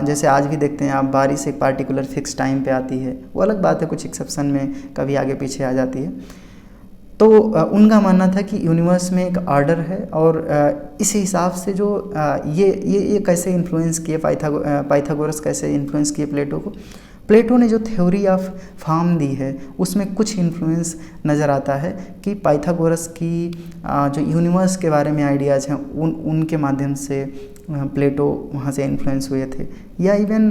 जैसे आज भी देखते हैं आप, बारिश एक पार्टिकुलर फिक्स टाइम पे आती है, वो अलग बात है, कुछ एक्सेप्शन में कभी आगे पीछे आ जाती है। तो उनका मानना था कि यूनिवर्स में एक ऑर्डर है, और इस हिसाब से जो ये कैसे इन्फ्लुएंस किए पाइथागोरस कैसे इन्फ्लुएंस किए प्लेटो को। प्लेटो ने जो थ्योरी ऑफ फॉर्म दी है उसमें कुछ इन्फ्लुएंस नज़र आता है कि पाइथागोरस की जो यूनिवर्स के बारे में आइडियाज़ हैं उनके माध्यम से प्लेटो वहाँ से इन्फ्लुएंस हुए थे। या इवन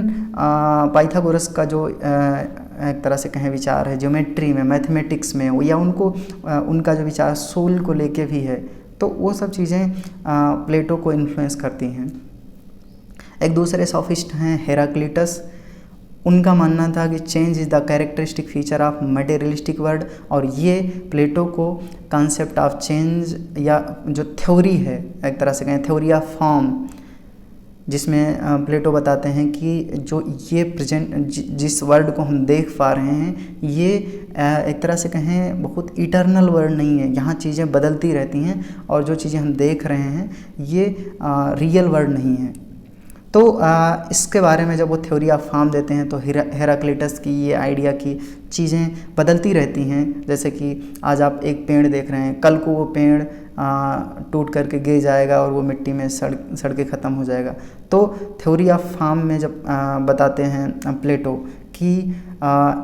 पाइथागोरस का जो एक तरह से कहें विचार है ज्योमेट्री में, मैथमेटिक्स में, या उनका जो विचार सोल को लेके भी है, तो वो सब चीज़ें प्लेटो को इन्फ्लुएंस करती हैं। एक दूसरे सॉफिस्ट हैं हेराक्लिटस। उनका मानना था कि change is the characteristic feature of materialistic world, और ये प्लेटो को कॉन्सेप्ट ऑफ चेंज या जो थ्योरी है, एक तरह से कहें थ्योरी ऑफ फॉर्म, जिसमें प्लेटो बताते हैं कि जो ये प्रेजेंट जिस वर्ल्ड को हम देख पा रहे हैं, ये एक तरह से कहें बहुत इटर्नल वर्ल्ड नहीं है, यहाँ चीज़ें बदलती रहती हैं, और जो चीज़ें हम देख रहे हैं ये रियल वर्ल्ड नहीं है। तो इसके बारे में जब वो थ्योरी ऑफ फॉर्म देते हैं तो हेराक्लिटस की ये आइडिया की चीज़ें बदलती रहती हैं। जैसे कि आज आप एक पेड़ देख रहे हैं, कल को वो पेड़ टूट करके गिर जाएगा और वो मिट्टी में सड़ के ख़त्म हो जाएगा। तो थ्योरी ऑफ फॉर्म में जब बताते हैं प्लेटो कि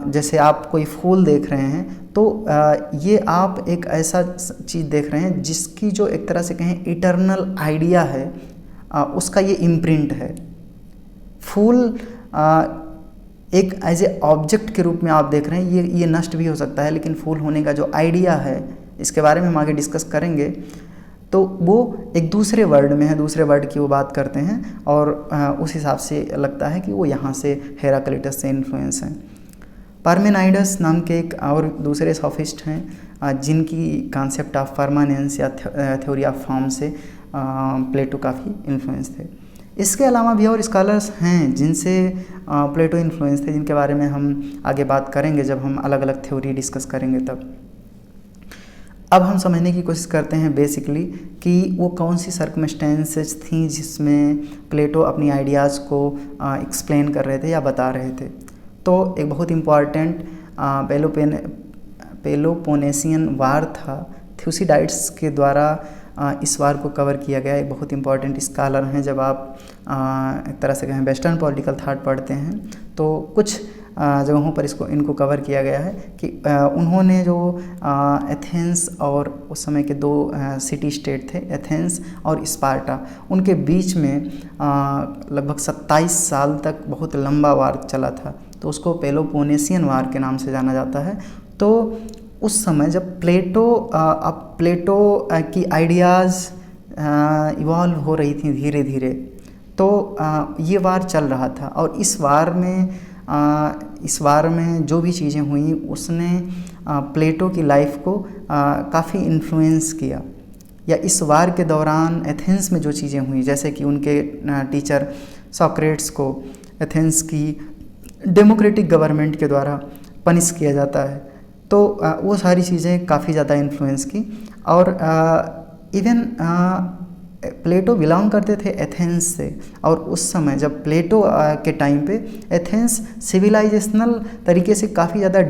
जैसे आप कोई फूल देख रहे हैं, तो ये आप एक ऐसा चीज़ देख रहे हैं जिसकी जो एक तरह से कहें इटर्नल आइडिया है, उसका ये इम्प्रिंट है। फूल एक एज ए ऑब्जेक्ट के रूप में आप देख रहे हैं, ये नष्ट भी हो सकता है, लेकिन फूल होने का जो आइडिया है, इसके बारे में हम आगे डिस्कस करेंगे, तो वो एक दूसरे वर्ड में है, दूसरे वर्ड की वो बात करते हैं, और उस हिसाब से लगता है कि वो यहाँ से हेराक्लिटस से इन्फ्लुएंस हैं। पार्मेनाइडस नाम के एक और दूसरे सॉफिस्ट हैं जिनकी कॉन्सेप्ट ऑफ परमानेंस या थ्योरी ऑफ फॉर्म से प्लेटो काफ़ी इन्फ्लुएंस थे। इसके अलावा भी और स्कॉलर्स हैं जिनसे प्लेटो इन्फ्लुएंस थे, जिनके बारे में हम आगे बात करेंगे जब हम अलग अलग थ्योरी डिस्कस करेंगे तब। अब हम समझने की कोशिश करते हैं बेसिकली कि वो कौन सी सर्कमस्टेंसेस थी जिसमें प्लेटो अपनी आइडियाज़ को एक्सप्लेन कर रहे थे या बता रहे थे। तो एक बहुत इम्पॉर्टेंट पेलोपोनेशियन वार था, थ्यूसिडाइड्स के द्वारा इस वार को कवर किया गया। एक बहुत इम्पॉर्टेंट स्कॉलर हैं, जब आप एक तरह से कहें वेस्टर्न पॉलिटिकल थाट पढ़ते हैं तो कुछ जगहों पर इनको कवर किया गया है कि उन्होंने जो एथेंस और उस समय के दो सिटी स्टेट थे, एथेंस और स्पार्टा, उनके बीच में लगभग 27 साल तक बहुत लंबा वार चला था, तो उसको पेलोपोनेशियन वार के नाम से जाना जाता है। तो उस समय जब प्लेटो की आइडियाज़ इवॉल्व हो रही थी धीरे धीरे, तो ये वार चल रहा था, और इस वार में जो भी चीज़ें हुई उसने प्लेटो की लाइफ को काफ़ी इन्फ्लुएंस किया। या इस वार के दौरान एथेंस में जो चीज़ें हुई, जैसे कि उनके टीचर सॉक्रेट्स को एथेंस की डेमोक्रेटिक गवर्नमेंट के द्वारा पनिश किया जाता है, तो वो सारी चीज़ें काफ़ी ज़्यादा इन्फ्लुएंस की। और इवन प्लेटो बिलोंग करते थे एथेंस से, और उस समय जब प्लेटो के टाइम पे एथेंस सिविलाइजेशनल तरीके से काफ़ी ज़्यादा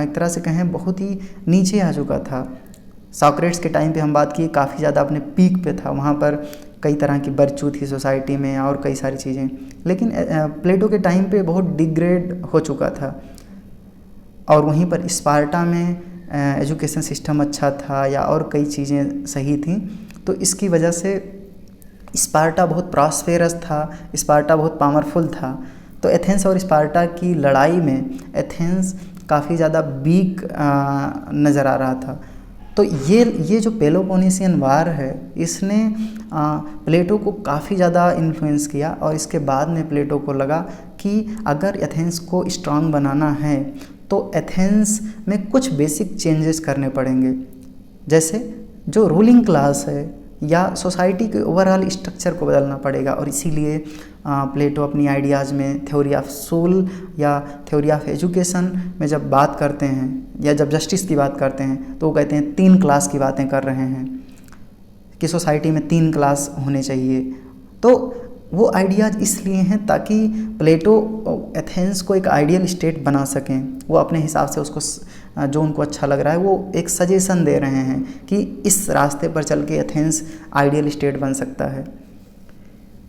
एक तरह से कहें बहुत ही नीचे आ चुका था। सॉक्रेट्स के टाइम पे हम बात की, काफ़ी ज़्यादा अपने पीक पे था, वहाँ पर कई तरह की बर्चू थी सोसाइटी में और कई सारी चीज़ें, लेकिन प्लेटो के टाइम पे बहुत डिग्रेड हो चुका था। और वहीं पर स्पार्टा में एजुकेशन सिस्टम अच्छा था या और कई चीज़ें सही थी, तो इसकी वजह से स्पार्टा बहुत प्रॉस्पेरस था, स्पार्टा बहुत पावरफुल था। तो एथेंस और स्पार्टा की लड़ाई में एथेंस काफ़ी ज़्यादा वीक नज़र आ रहा था। तो ये जो पेलोपोनेशियन वार है, इसने प्लेटो को काफ़ी ज़्यादा इन्फ्लुएंस किया, और इसके बाद में प्लेटो को लगा कि अगर एथेंस को स्ट्रांग बनाना है तो एथेंस में कुछ बेसिक चेंजेस करने पड़ेंगे। जैसे जो रूलिंग क्लास है या सोसाइटी के ओवरऑल स्ट्रक्चर को बदलना पड़ेगा। और इसीलिए प्लेटो अपनी आइडियाज़ में थ्योरी ऑफ सोल या थ्योरी ऑफ एजुकेशन में जब बात करते हैं या जब जस्टिस की बात करते हैं तो वो कहते हैं 3 क्लास की बातें कर रहे हैं कि सोसाइटी में 3 क्लास होने चाहिए। तो वो आइडियाज़ इसलिए हैं ताकि प्लेटो एथेंस को एक आइडियल स्टेट बना सकें। वो अपने हिसाब से उसको जो उनको अच्छा लग रहा है वो एक सजेशन दे रहे हैं कि इस रास्ते पर चल के एथेंस आइडियल स्टेट बन सकता है।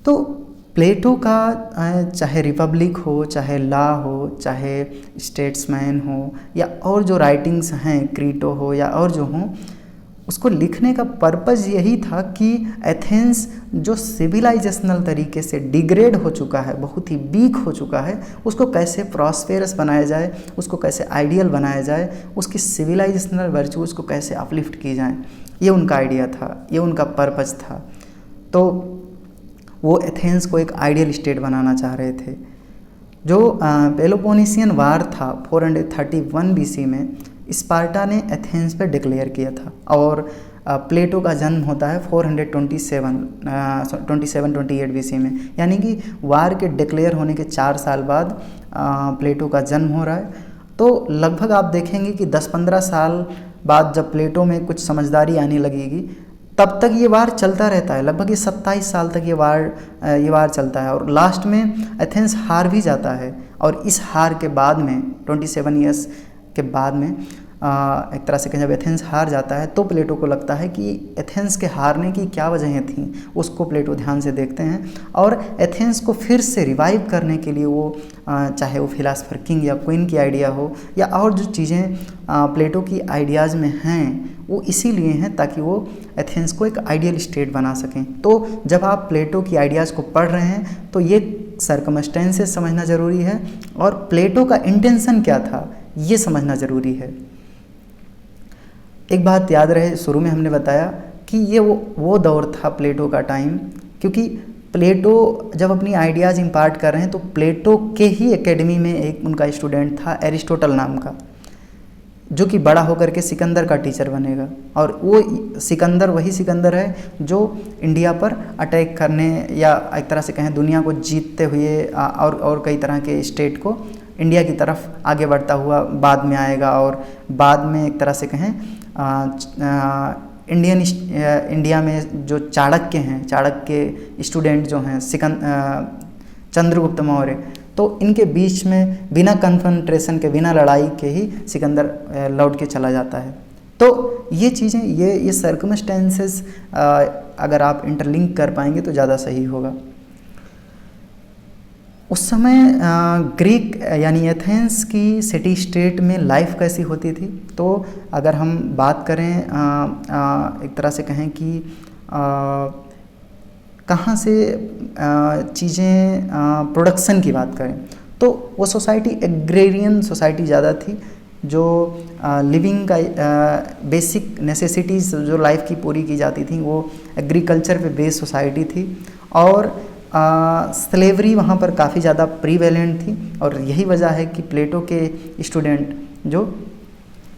तो प्लेटो का चाहे रिपब्लिक हो, चाहे लॉ हो, चाहे स्टेट्समैन हो, या और जो राइटिंग्स हैं क्रीटो हो या और जो हों, उसको लिखने का पर्पज़ यही था कि एथेंस जो सिविलाइजेशनल तरीके से डिग्रेड हो चुका है, बहुत ही वीक हो चुका है, उसको कैसे प्रॉस्पेरस बनाया जाए, उसको कैसे आइडियल बनाया जाए, उसकी सिविलाइजेशनल वर्चूज़ को कैसे अपलिफ्ट की जाए, ये उनका आइडिया था, ये उनका पर्पज़ था। तो वो एथेंस को एक आइडियल स्टेट बनाना चाह रहे थे। जो पेलोपोनेशियन वार था 431 बीसी में, स्पार्टा ने एथेंस पर डिक्लेयर किया था, और प्लेटो का जन्म होता है 427-28 बीसी में, यानी कि वार के डिक्लेयर होने के 4 साल बाद प्लेटो का जन्म हो रहा है। तो लगभग आप देखेंगे कि 10-15 साल बाद जब प्लेटो में कुछ समझदारी आने लगेगी, तब तक ये वार चलता रहता है। लगभग ये 27 साल तक ये वार चलता है, और लास्ट में एथेंस हार भी जाता है। और इस हार के बाद में 27 ईयर्स के बाद में एक तरह से कहें जब एथेंस हार जाता है तो प्लेटो को लगता है कि एथेंस के हारने की क्या वजहें थीं, उसको प्लेटो ध्यान से देखते हैं, और एथेंस को फिर से रिवाइव करने के लिए वो चाहे वो फिलासफर किंग या क्वीन की आइडिया हो या और जो चीज़ें प्लेटो की आइडियाज़ में हैं, वो इसीलिए हैं ताकि वो एथेंस को एक आइडियल स्टेट बना सकें। तो जब आप प्लेटो की आइडियाज़ को पढ़ रहे हैं तो ये सर्कमस्टेंसेस समझना ज़रूरी है, और प्लेटो का इंटेंशन क्या था ये समझना ज़रूरी है। एक बात याद रहे, शुरू में हमने बताया कि ये वो दौर था प्लेटो का टाइम, क्योंकि प्लेटो जब अपनी आइडियाज़ इम्पार्ट कर रहे हैं तो प्लेटो के ही एकेडमी में एक उनका स्टूडेंट था एरिस्टोटल नाम का, जो कि बड़ा होकर के सिकंदर का टीचर बनेगा। और वो सिकंदर वही सिकंदर है जो इंडिया पर अटैक करने या एक तरह से कहें दुनिया को जीतते हुए और कई तरह के स्टेट को इंडिया की तरफ आगे बढ़ता हुआ बाद में आएगा। और बाद में एक तरह से कहें इंडिया में जो चाणक्य हैं, चाणक्य स्टूडेंट जो हैं चंद्रगुप्त मौर्य, तो इनके बीच में बिना कन्फ्रंटेशन के, बिना लड़ाई के ही सिकंदर लौट के चला जाता है। तो ये चीज़ें, ये सर्कमस्टेंसेस अगर आप इंटरलिंक कर पाएंगे तो ज़्यादा सही होगा। उस समय ग्रीक यानी एथेंस की सिटी स्टेट में लाइफ कैसी होती थी, तो अगर हम बात करें एक तरह से कहें कि कहाँ से चीज़ें प्रोडक्शन की बात करें, तो वो सोसाइटी एग्रेरियन सोसाइटी ज़्यादा थी, जो लिविंग का बेसिक नेसेसिटीज़ जो लाइफ की पूरी की जाती थी वो एग्रीकल्चर पे बेस्ड सोसाइटी थी। और स्लेवरी वहाँ पर काफ़ी ज़्यादा प्रीवेलेंट थी, और यही वजह है कि प्लेटो के स्टूडेंट जो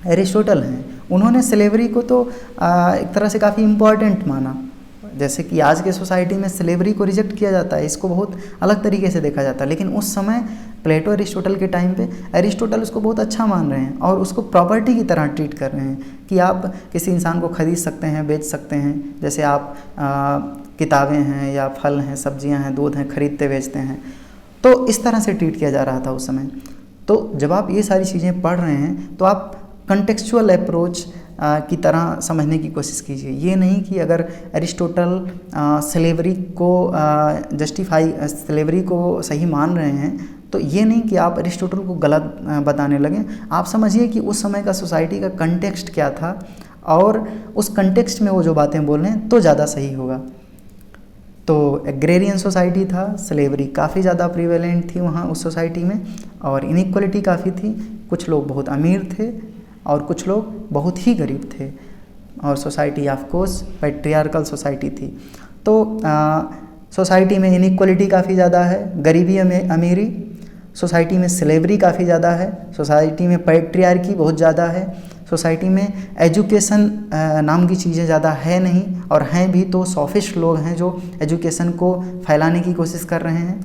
एरिस्टोटल हैं, उन्होंने स्लेवरी को तो एक तरह से काफ़ी इम्पॉर्टेंट माना। जैसे कि आज के सोसाइटी में स्लेवरी को रिजेक्ट किया जाता है, इसको बहुत अलग तरीके से देखा जाता है, लेकिन उस समय प्लेटो एरिस्टोटल के टाइम पे एरिस्टोटल उसको बहुत अच्छा मान रहे हैं और उसको प्रॉपर्टी की तरह ट्रीट कर रहे हैं कि आप किसी इंसान को खरीद सकते हैं, बेच सकते हैं, जैसे आप किताबें हैं या फल हैं, सब्जियां हैं, दूध हैं, खरीदते बेचते हैं। तो इस तरह से ट्रीट किया जा रहा था उस समय। तो जब आप ये सारी चीज़ें पढ़ रहे हैं तो आप कंटेक्चुअल अप्रोच की तरह समझने की कोशिश कीजिए। ये नहीं कि अगर एरिस्टोटल स्लेवरी को स्लेवरी को सही मान रहे हैं तो ये नहीं कि आप एरिस्टोटल को गलत बताने लगें। आप समझिए कि उस समय का सोसाइटी का कंटेक्स्ट क्या था और उस कंटेक्स्ट में वो जो बातें बोल रहे हैं तो ज़्यादा सही होगा। तो एग्रेरियन सोसाइटी था, स्लेवरी काफ़ी ज़्यादा प्रीवेलेंट थी वहाँ उस सोसाइटी में, और इनइक्वलिटी काफ़ी थी। कुछ लोग बहुत अमीर थे और कुछ लोग बहुत ही गरीब थे, और society of course patriarchal society थी। तो सोसाइटी में इनइक्वलिटी काफ़ी ज़्यादा है, गरीबी अमीरी, सोसाइटी में स्लेवरी काफ़ी ज़्यादा है, सोसाइटी में पैट्रियार्की बहुत ज़्यादा है, सोसाइटी में एजुकेशन नाम की चीज़ें ज़्यादा है नहीं, और हैं भी तो सॉफिस्ट लोग हैं जो एजुकेशन को फैलाने की कोशिश कर रहे हैं,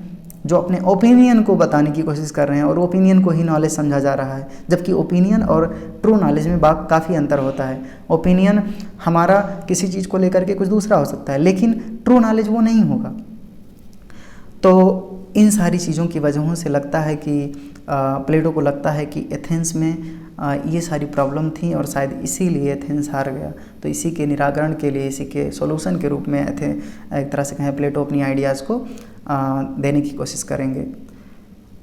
जो अपने ओपिनियन को बताने की कोशिश कर रहे हैं, और ओपिनियन को ही नॉलेज समझा जा रहा है, जबकि ओपिनियन और ट्रू नॉलेज में काफ़ी अंतर होता है। ओपिनियन हमारा किसी चीज़ को लेकर के कुछ दूसरा हो सकता है, लेकिन ट्रू नॉलेज वो नहीं होगा। तो इन सारी चीज़ों की वजहों से लगता है कि प्लेटो को लगता है कि एथेंस में ये सारी प्रॉब्लम थी, और शायद इसीलिए एथेंस हार गया। तो इसी के निराकरण के लिए, इसी के सॉल्यूशन के रूप में एक तरह से कहें प्लेटो अपनी आइडियाज़ को देने की कोशिश करेंगे।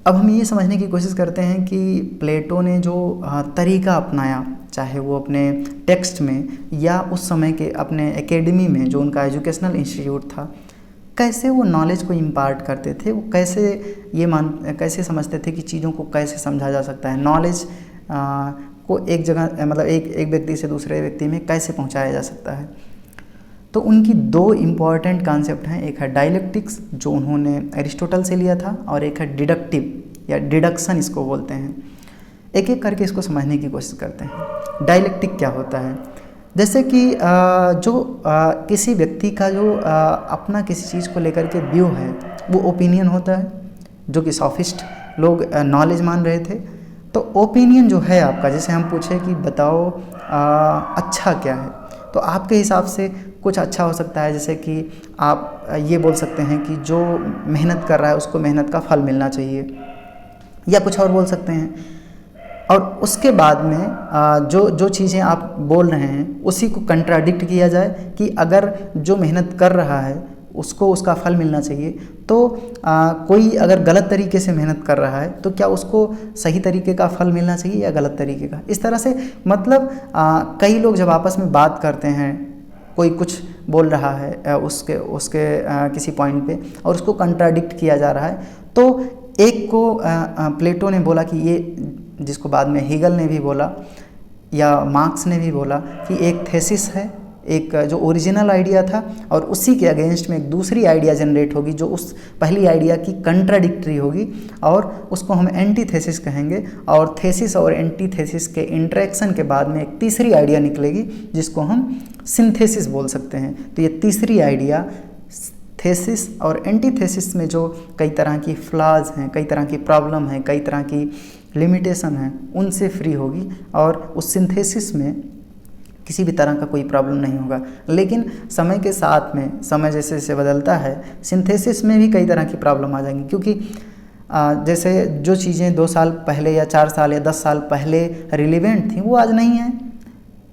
अब हम ये समझने की कोशिश करते हैं कि प्लेटो ने जो तरीका अपनाया, चाहे वो अपने टेक्स्ट में या उस समय के अपने एकेडमी में जो उनका एजुकेशनल इंस्टीट्यूट था, कैसे वो नॉलेज को इम्पार्ट करते थे, वो कैसे समझते थे कि चीज़ों को कैसे समझा जा सकता है, नॉलेज को एक जगह मतलब एक व्यक्ति से दूसरे व्यक्ति में कैसे पहुंचाया जा सकता है। तो उनकी दो इम्पॉर्टेंट कॉन्सेप्ट हैं, एक है डायलेक्टिक्स जो उन्होंने एरिस्टोटल से लिया था, और एक है डिडक्टिव या डिडक्शन इसको बोलते हैं। एक एक करके इसको समझने की कोशिश करते हैं। डायलेक्टिक क्या होता है? जैसे कि किसी व्यक्ति का जो अपना किसी चीज़ को लेकर के व्यू है वो ओपिनियन होता है, जो कि सॉफिस्ट लोग नॉलेज मान रहे थे। तो ओपिनियन जो है आपका, जैसे हम पूछे कि बताओ अच्छा क्या है, तो आपके हिसाब से कुछ अच्छा हो सकता है, जैसे कि आप ये बोल सकते हैं कि जो मेहनत कर रहा है उसको मेहनत का फल मिलना चाहिए, या कुछ और बोल सकते हैं। और उसके बाद में जो चीज़ें आप बोल रहे हैं उसी को कंट्राडिक्ट किया जाए कि अगर जो मेहनत कर रहा है उसको उसका फल मिलना चाहिए, तो कोई अगर गलत तरीके से मेहनत कर रहा है तो क्या उसको सही तरीके का फल मिलना चाहिए या गलत तरीके का। इस तरह से मतलब कई लोग जब आपस में बात करते हैं, कोई कुछ बोल रहा है उसके किसी पॉइंट पे और उसको कंट्राडिक्ट किया जा रहा है, तो एक को प्लेटो ने बोला कि ये, जिसको बाद में हीगल ने भी बोला या मार्क्स ने भी बोला कि एक थेसिस है, एक जो ओरिजिनल आइडिया था, और उसी के अगेंस्ट में एक दूसरी आइडिया जनरेट होगी जो उस पहली आइडिया की कंट्राडिक्टरी होगी, और उसको हम एंटीथेसिस कहेंगे। और थेसिस और एंटीथेसिस के इंटरेक्शन के बाद में एक तीसरी आइडिया निकलेगी जिसको हम सिंथेसिस बोल सकते हैं। तो ये तीसरी आइडिया थेसिस और एंटीथेसिस में जो कई तरह की फ्लॉज हैं, कई तरह की प्रॉब्लम हैं, कई तरह की लिमिटेशन है, उनसे फ्री होगी, और उस सिंथेसिस में किसी भी तरह का कोई प्रॉब्लम नहीं होगा। लेकिन समय के साथ में, समय जैसे जैसे बदलता है, सिंथेसिस में भी कई तरह की प्रॉब्लम आ जाएंगी, क्योंकि जैसे जो चीज़ें 2 साल पहले या 4 साल या 10 साल पहले रिलेवेंट थी वो आज नहीं है।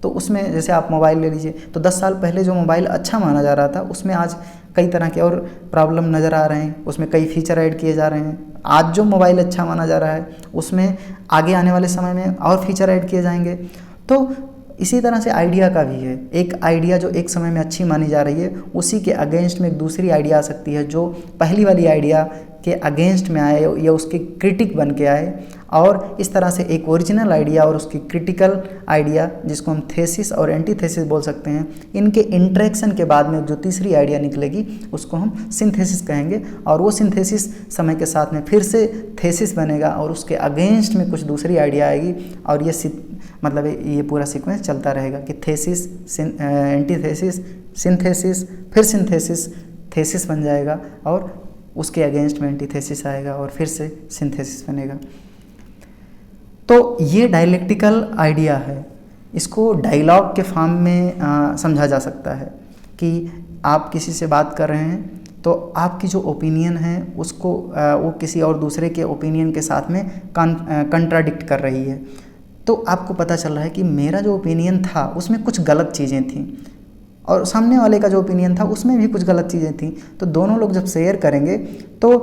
तो उसमें जैसे आप मोबाइल ले लीजिए, तो 10 साल पहले जो मोबाइल अच्छा माना जा रहा था उसमें आज कई तरह के और प्रॉब्लम नज़र आ रहे हैं, उसमें कई फीचर ऐड किए जा रहे हैं। आज जो मोबाइल अच्छा माना जा रहा है उसमें आगे आने वाले समय में और फीचर ऐड किए जाएंगे। तो इसी तरह से आइडिया का भी है, एक आइडिया जो एक समय में अच्छी मानी जा रही है उसी के अगेंस्ट में एक दूसरी आइडिया आ सकती है जो पहली वाली आइडिया के अगेंस्ट में आए या उसके क्रिटिक बन के आए, और इस तरह से एक ओरिजिनल आइडिया और उसकी क्रिटिकल आइडिया, जिसको हम थेसिस और एंटीथेसिस बोल सकते हैं, इनके इंटरेक्शन के बाद में जो तीसरी आइडिया निकलेगी उसको हम सिंथेसिस कहेंगे। और वो सिंथेसिस समय के साथ में फिर से थेसिस बनेगा और उसके अगेंस्ट में कुछ दूसरी आइडिया आएगी, और मतलब ये पूरा सीक्वेंस चलता रहेगा कि थेसिस, एंटीथेसिस, सिंथेसिस, फिर सिंथेसिस, थेसिस बन जाएगा, और उसके अगेंस्ट में एंटीथेसिस आएगा और फिर से सिंथेसिस बनेगा। तो ये डायलेक्टिकल आइडिया है, इसको डायलॉग के फॉर्म में समझा जा सकता है कि आप किसी से बात कर रहे हैं तो आपकी जो ओपिनियन है उसको वो किसी और दूसरे के ओपिनियन के साथ में कंट्राडिक्ट कर रही है। तो आपको पता चल रहा है कि मेरा जो ओपिनियन था उसमें कुछ गलत चीज़ें थीं और सामने वाले का जो ओपिनियन था उसमें भी कुछ गलत चीज़ें थीं। तो दोनों लोग जब शेयर करेंगे तो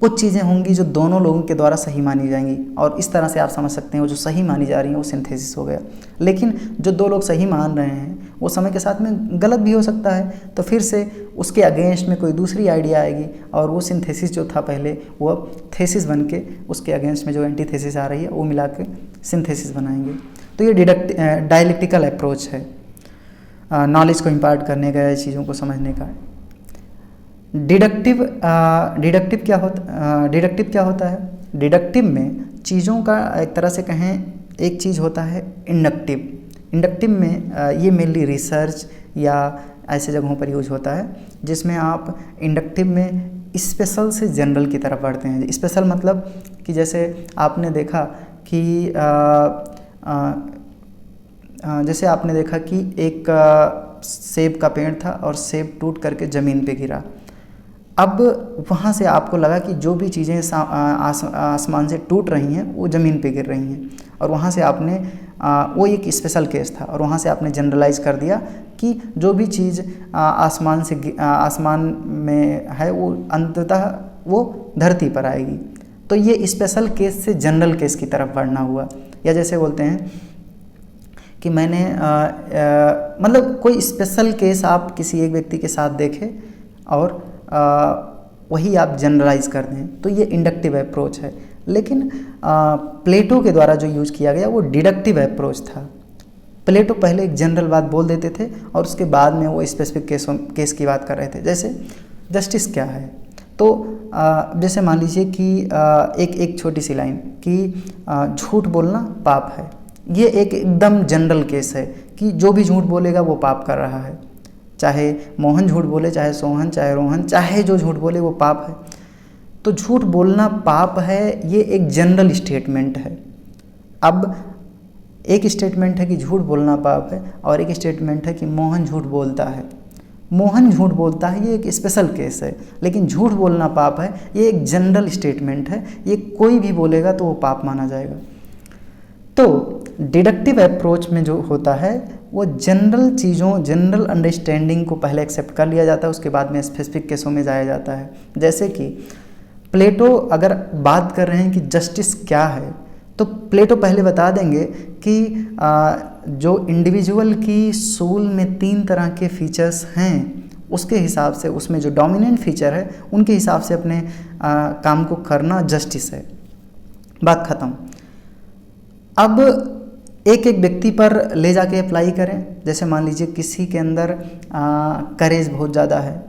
कुछ चीज़ें होंगी जो दोनों लोगों के द्वारा सही मानी जाएंगी, और इस तरह से आप समझ सकते हैं वो जो सही मानी जा रही हैं वो सिंथेसिस हो गया। लेकिन जो दो लोग सही मान रहे हैं वो समय के साथ में गलत भी हो सकता है, तो फिर से उसके अगेंस्ट में कोई दूसरी आइडिया आएगी और वो सिंथेसिस जो था पहले वो अब थेसिस बन के उसके अगेंस्ट में जो एंटीथेसिस आ रही है वो मिला के सिंथेसिस बनाएंगे। तो ये डायलेक्टिकल अप्रोच है नॉलेज को इम्पार्ट करने का या चीज़ों को समझने का। डिडक्टिव क्या होता है? डिडक्टिव में चीज़ों का एक तरह से कहें, एक चीज़ होता है इंडक्टिव में ये मेनली रिसर्च या ऐसे जगहों पर यूज होता है जिसमें आप इंडक्टिव में स्पेशल से जनरल की तरफ बढ़ते हैं। स्पेशल मतलब कि जैसे आपने देखा कि एक सेब का पेड़ था और सेब टूट करके ज़मीन पे गिरा। अब वहाँ से आपको लगा कि जो भी चीज़ें आसमान से टूट रही हैं वो ज़मीन पे गिर रही हैं, और वहाँ से आपने वो एक स्पेशल केस था और वहाँ से आपने जनरलाइज कर दिया कि जो भी चीज़ आसमान में है वो अंततः वो धरती पर आएगी। तो ये स्पेशल केस से जनरल केस की तरफ बढ़ना हुआ। या जैसे बोलते हैं कि मैंने मतलब कोई स्पेशल केस आप किसी एक व्यक्ति के साथ देखें और वही आप जनरलाइज कर दें, तो ये इंडक्टिव अप्रोच है। लेकिन प्लेटो के द्वारा जो यूज किया गया वो डिडक्टिव अप्रोच था। प्लेटो पहले एक जनरल बात बोल देते थे और उसके बाद में वो स्पेसिफिक केस की बात कर रहे थे। जैसे जस्टिस क्या है, तो जैसे मान लीजिए कि एक छोटी सी लाइन कि झूठ बोलना पाप है, ये एक एकदम जनरल केस है कि जो भी झूठ बोलेगा वो पाप कर रहा है। चाहे मोहन झूठ बोले, चाहे सोहन, चाहे रोहन, चाहे जो झूठ बोले वो पाप है। तो झूठ बोलना पाप है, ये एक जनरल स्टेटमेंट है। अब एक स्टेटमेंट है कि झूठ बोलना पाप है और एक स्टेटमेंट है कि मोहन झूठ बोलता है। मोहन झूठ बोलता है ये एक स्पेशल केस है, लेकिन झूठ बोलना पाप है ये एक जनरल स्टेटमेंट है, ये कोई भी बोलेगा तो वो पाप माना जाएगा। तो डिडक्टिव अप्रोच में जो होता है वो जनरल अंडरस्टैंडिंग को पहले एक्सेप्ट कर लिया जाता है, उसके बाद में स्पेसिफिक केसों में जाया जाता है। जैसे कि प्लेटो अगर बात कर रहे हैं कि जस्टिस क्या है, तो प्लेटो पहले बता देंगे कि जो इंडिविजुअल की सोल में 3 तरह के फीचर्स हैं, उसके हिसाब से उसमें जो डोमिनेंट फीचर है उनके हिसाब से अपने काम को करना जस्टिस है। बात ख़त्म। अब एक व्यक्ति पर ले जाके अप्लाई करें। जैसे मान लीजिए किसी के अंदर करेज बहुत ज़्यादा है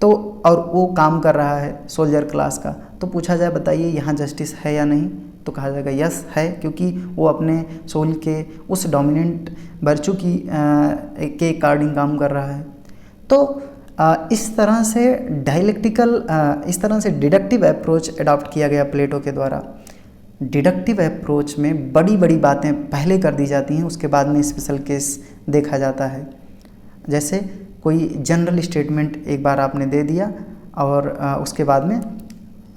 तो और वो काम कर रहा है सोल्जर क्लास का, तो पूछा जाए बताइए यहाँ जस्टिस है या नहीं, तो कहा जाएगा यस है, क्योंकि वो अपने सोल के उस डोमिनेंट वर्चू के अकॉर्डिंग काम कर रहा है। तो इस तरह से डिडक्टिव अप्रोच अडॉप्ट किया गया प्लेटो के द्वारा। डिडक्टिव अप्रोच में बड़ी बड़ी बातें पहले कर दी जाती हैं, उसके बाद में स्पेशल केस देखा जाता है। जैसे कोई जनरल स्टेटमेंट एक बार आपने दे दिया और उसके बाद में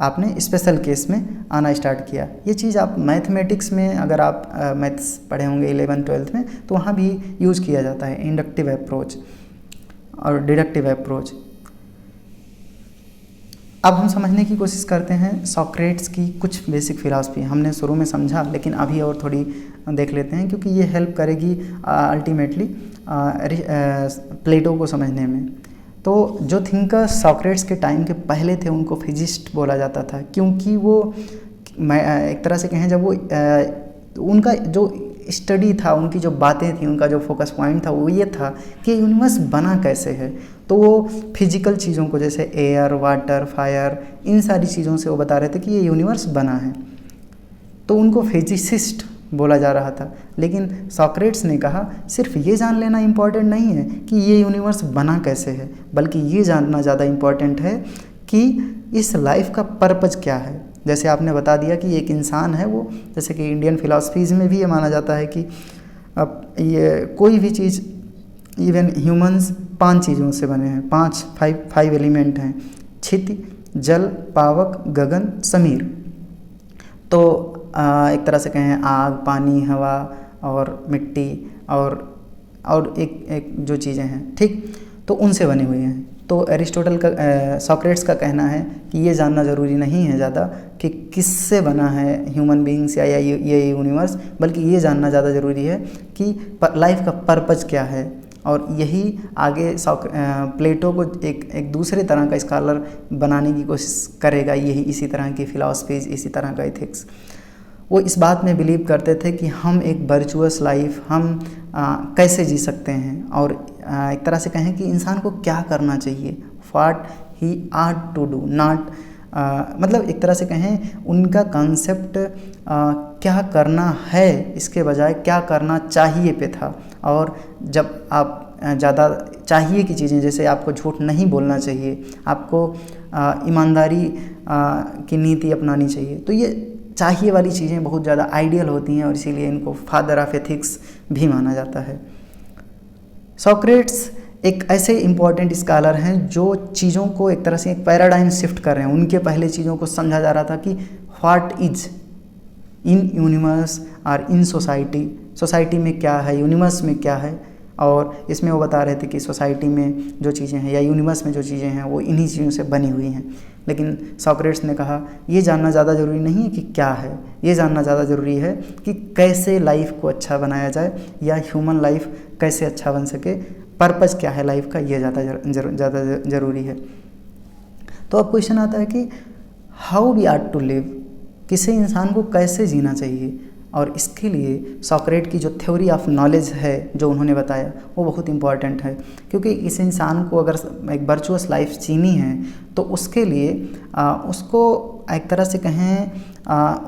आपने स्पेशल केस में आना स्टार्ट किया। ये चीज़ आप मैथमेटिक्स में अगर आप मैथ्स पढ़े होंगे 11th-12th में, तो वहाँ भी यूज़ किया जाता है इंडक्टिव अप्रोच और डिडक्टिव अप्रोच। अब हम समझने की कोशिश करते हैं सॉक्रेट्स की कुछ बेसिक फिलॉसफी। हमने शुरू में समझा, लेकिन अभी और थोड़ी देख लेते हैं, क्योंकि ये हेल्प करेगी अल्टीमेटली प्लेटो को समझने में। तो जो थिंकर सॉक्रेट्स के टाइम के पहले थे उनको फिजिस्ट बोला जाता था, क्योंकि वो एक तरह से कहें जब वो उनका जो स्टडी था, उनकी जो बातें थी, उनका जो फोकस पॉइंट था वो ये था कि यूनिवर्स बना कैसे है। तो वो फिजिकल चीज़ों को जैसे एयर, वाटर, फायर, इन सारी चीज़ों से वो बता रहे थे कि ये यूनिवर्स बना है, तो उनको फिजिसिस्ट बोला जा रहा था। लेकिन सॉक्रेट्स ने कहा सिर्फ ये जान लेना इम्पॉर्टेंट नहीं है कि ये यूनिवर्स बना कैसे है, बल्कि ये जानना ज़्यादा इम्पॉर्टेंट है कि इस लाइफ का पर्पज़ क्या है। जैसे आपने बता दिया कि एक इंसान है वो, जैसे कि इंडियन फिलॉसफीज़ में भी ये माना जाता है कि अब ये कोई भी चीज़, इवन ह्यूमंस 5 चीज़ों से बने हैं, 5 एलिमेंट हैं, क्षिति, जल, पावक, गगन, समीर। तो एक तरह से कहें आग, पानी, हवा और मिट्टी और एक जो चीज़ें हैं, ठीक, तो उनसे बने हुए हैं। तो एरिस्टोटल का सॉक्रेट्स का कहना है कि ये जानना ज़रूरी नहीं है ज़्यादा कि किससे बना है ह्यूमन बीइंग्स या ये यूनिवर्स, बल्कि ये जानना ज़्यादा ज़रूरी है कि लाइफ का पर्पज़ क्या है और यही आगे प्लेटो को एक दूसरे तरह का स्कॉलर बनाने की कोशिश करेगा। यही इसी तरह की फ़िलासफ़ीज़, इसी तरह का एथिक्स। वो इस बात में बिलीव करते थे कि हम एक वर्चुअस लाइफ हम कैसे जी सकते हैं, और एक तरह से कहें कि इंसान को क्या करना चाहिए, what he ought to do, not मतलब एक तरह से कहें उनका कॉन्सेप्ट क्या करना है इसके बजाय क्या करना चाहिए पे था। और जब आप ज़्यादा चाहिए की चीज़ें, जैसे आपको झूठ नहीं बोलना चाहिए, आपको ईमानदारी की नीति अपनानी चाहिए, तो ये चाहिए वाली चीज़ें बहुत ज़्यादा आइडियल होती हैं और इसीलिए इनको फादर ऑफ एथिक्स भी माना जाता है। सॉक्रेट्स एक ऐसे इम्पॉर्टेंट स्कॉलर हैं जो चीज़ों को एक तरह से एक पैराडाइम शिफ्ट कर रहे हैं। उनके पहले चीज़ों को समझा जा रहा था कि व्हाट इज इन यूनिवर्स और इन सोसाइटी, सोसाइटी में क्या है, यूनिवर्स में क्या है, और इसमें वो बता रहे थे कि सोसाइटी में जो चीज़ें हैं या यूनिवर्स में जो चीज़ें हैं वो इन्हीं चीज़ों से बनी हुई हैं। लेकिन सॉक्रेट्स ने कहा ये जानना ज़्यादा ज़रूरी नहीं है कि क्या है, ये जानना ज़्यादा ज़रूरी है कि कैसे लाइफ को अच्छा बनाया जाए या ह्यूमन लाइफ कैसे अच्छा बन सके, पर्पज़ क्या है लाइफ का, ये ज़्यादा ज़रूरी है। तो अब क्वेश्चन आता है कि how we are to live, किसी इंसान को कैसे जीना चाहिए, और इसके लिए सॉक्रेट की जो थ्योरी ऑफ नॉलेज है जो उन्होंने बताया वो बहुत इम्पॉर्टेंट है। क्योंकि इस इंसान को अगर एक वर्चुअस लाइफ जीनी है तो उसके लिए उसको एक तरह से कहें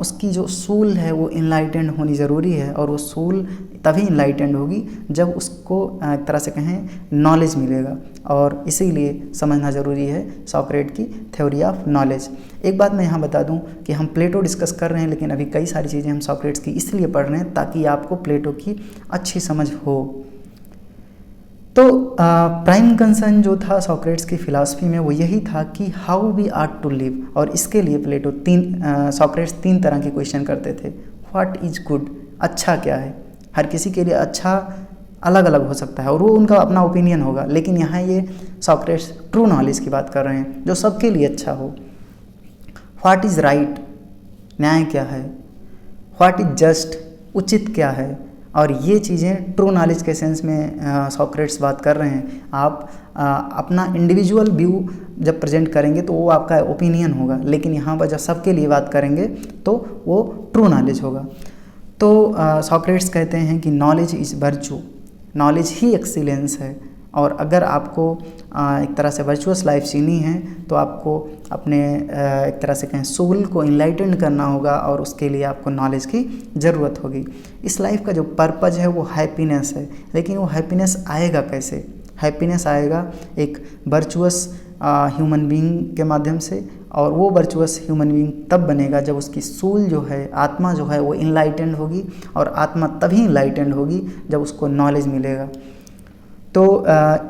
उसकी जो सूल है वो इनलाइटेंड होनी ज़रूरी है, और वो सूल तभी इनलाइटेंड होगी जब उसको एक तरह से कहें नॉलेज मिलेगा, और इसीलिए समझना ज़रूरी है सॉक्रेट की थ्योरी ऑफ नॉलेज। एक बात मैं यहाँ बता दूँ कि हम प्लेटो डिस्कस कर रहे हैं, लेकिन अभी कई सारी चीज़ें हम सॉक्रेट्स की इसलिए पढ़ रहे हैं ताकि आपको प्लेटो की अच्छी समझ हो। तो प्राइम कंसर्न जो था सॉक्रेट्स की फ़िलासफ़ी में वो यही था कि how we are to live, और इसके लिए प्लेटो सॉक्रेट्स तीन तरह के क्वेश्चन करते थे। व्हाट इज़ गुड, अच्छा क्या है। हर किसी के लिए अच्छा अलग अलग हो सकता है और वो उनका अपना ओपिनियन होगा, लेकिन यहाँ ये सॉक्रेट्स ट्रू नॉलेज की बात कर रहे हैं जो सबके लिए अच्छा हो। व्हाट इज़ राइट, न्याय क्या है। व्हाट इज़ जस्ट, उचित क्या है। और ये चीज़ें ट्रू नॉलेज के सेंस में सॉक्रेट्स बात कर रहे हैं। आप अपना इंडिविजुअल व्यू जब प्रेजेंट करेंगे तो वो आपका ओपिनियन होगा, लेकिन यहाँ पर जब सबके लिए बात करेंगे तो वो ट्रू नॉलेज होगा। तो सॉक्रेट्स कहते हैं कि knowledge is virtue, knowledge he excellence है, और अगर आपको एक तरह से वर्चुअस लाइफ जीनी है तो आपको अपने एक तरह से कहें सोल को इनलाइटेंड करना होगा, और उसके लिए आपको नॉलेज की ज़रूरत होगी। इस लाइफ का जो पर्पज़ है वो हैप्पीनेस है, लेकिन वो हैप्पीनेस आएगा कैसे। हैप्पीनेस आएगा एक वर्चुअस ह्यूमन बीइंग के माध्यम से, और वो वर्चुअस ह्यूमन बीइंग तब बनेगा जब उसकी सोल जो है, आत्मा जो है वो इनलाइटेंड होगी, और आत्मा तभी इनलाइटेंड होगी जब उसको नॉलेज मिलेगा। तो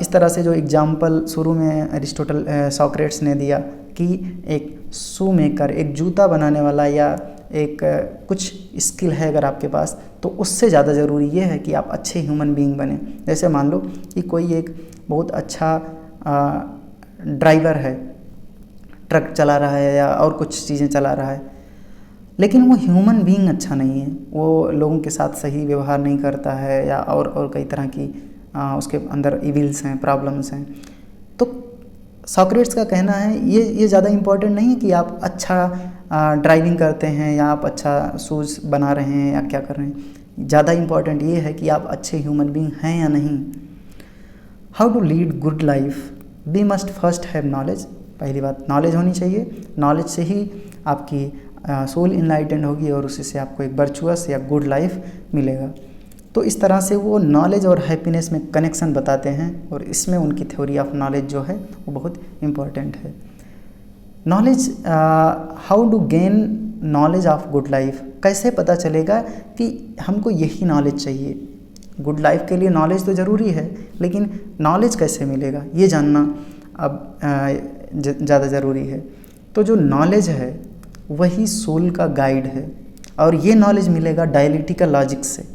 इस तरह से जो एग्जाम्पल शुरू में अरिस्टोटल सॉक्रेट्स ने दिया कि एक शू मेकर, एक जूता बनाने वाला, या एक कुछ स्किल है अगर आपके पास, तो उससे ज़्यादा ज़रूरी ये है कि आप अच्छे ह्यूमन बीइंग बने। जैसे मान लो कि कोई एक बहुत अच्छा ड्राइवर है, ट्रक चला रहा है या और कुछ चीज़ें चला रहा है, लेकिन वो ह्यूमन बीइंग अच्छा नहीं है, वो लोगों के साथ सही व्यवहार नहीं करता है, या और कई तरह की उसके अंदर इविल्स हैं, प्रॉब्लम्स हैं। तो सॉक्रेट्स का कहना है ये ज़्यादा इम्पोर्टेंट नहीं है कि आप अच्छा ड्राइविंग करते हैं या आप अच्छा शूज़ बना रहे हैं या क्या कर रहे हैं। ज़्यादा इम्पोर्टेंट ये है कि आप अच्छे ह्यूमन बीइंग हैं या नहीं। How to lead good life, we must first have knowledge. पहली बात नॉलेज होनी चाहिए, नॉलेज से ही आपकी सोल इनलाइटेंड होगी और उसी से आपको एक वर्चुअस या गुड लाइफ मिलेगा। तो इस तरह से वो नॉलेज और हैप्पीनेस में कनेक्शन बताते हैं, और इसमें उनकी थ्योरी ऑफ नॉलेज जो है वो बहुत इम्पॉर्टेंट है। Knowledge, how to gain knowledge of good life, कैसे पता चलेगा कि हमको यही नॉलेज चाहिए। गुड लाइफ के लिए नॉलेज तो ज़रूरी है, लेकिन नॉलेज कैसे मिलेगा ये जानना अब ज़्यादा ज़रूरी है। तो जो नॉलेज है वही सोल का गाइड है, और ये नॉलेज मिलेगा डायलेक्टिकल लॉजिक से,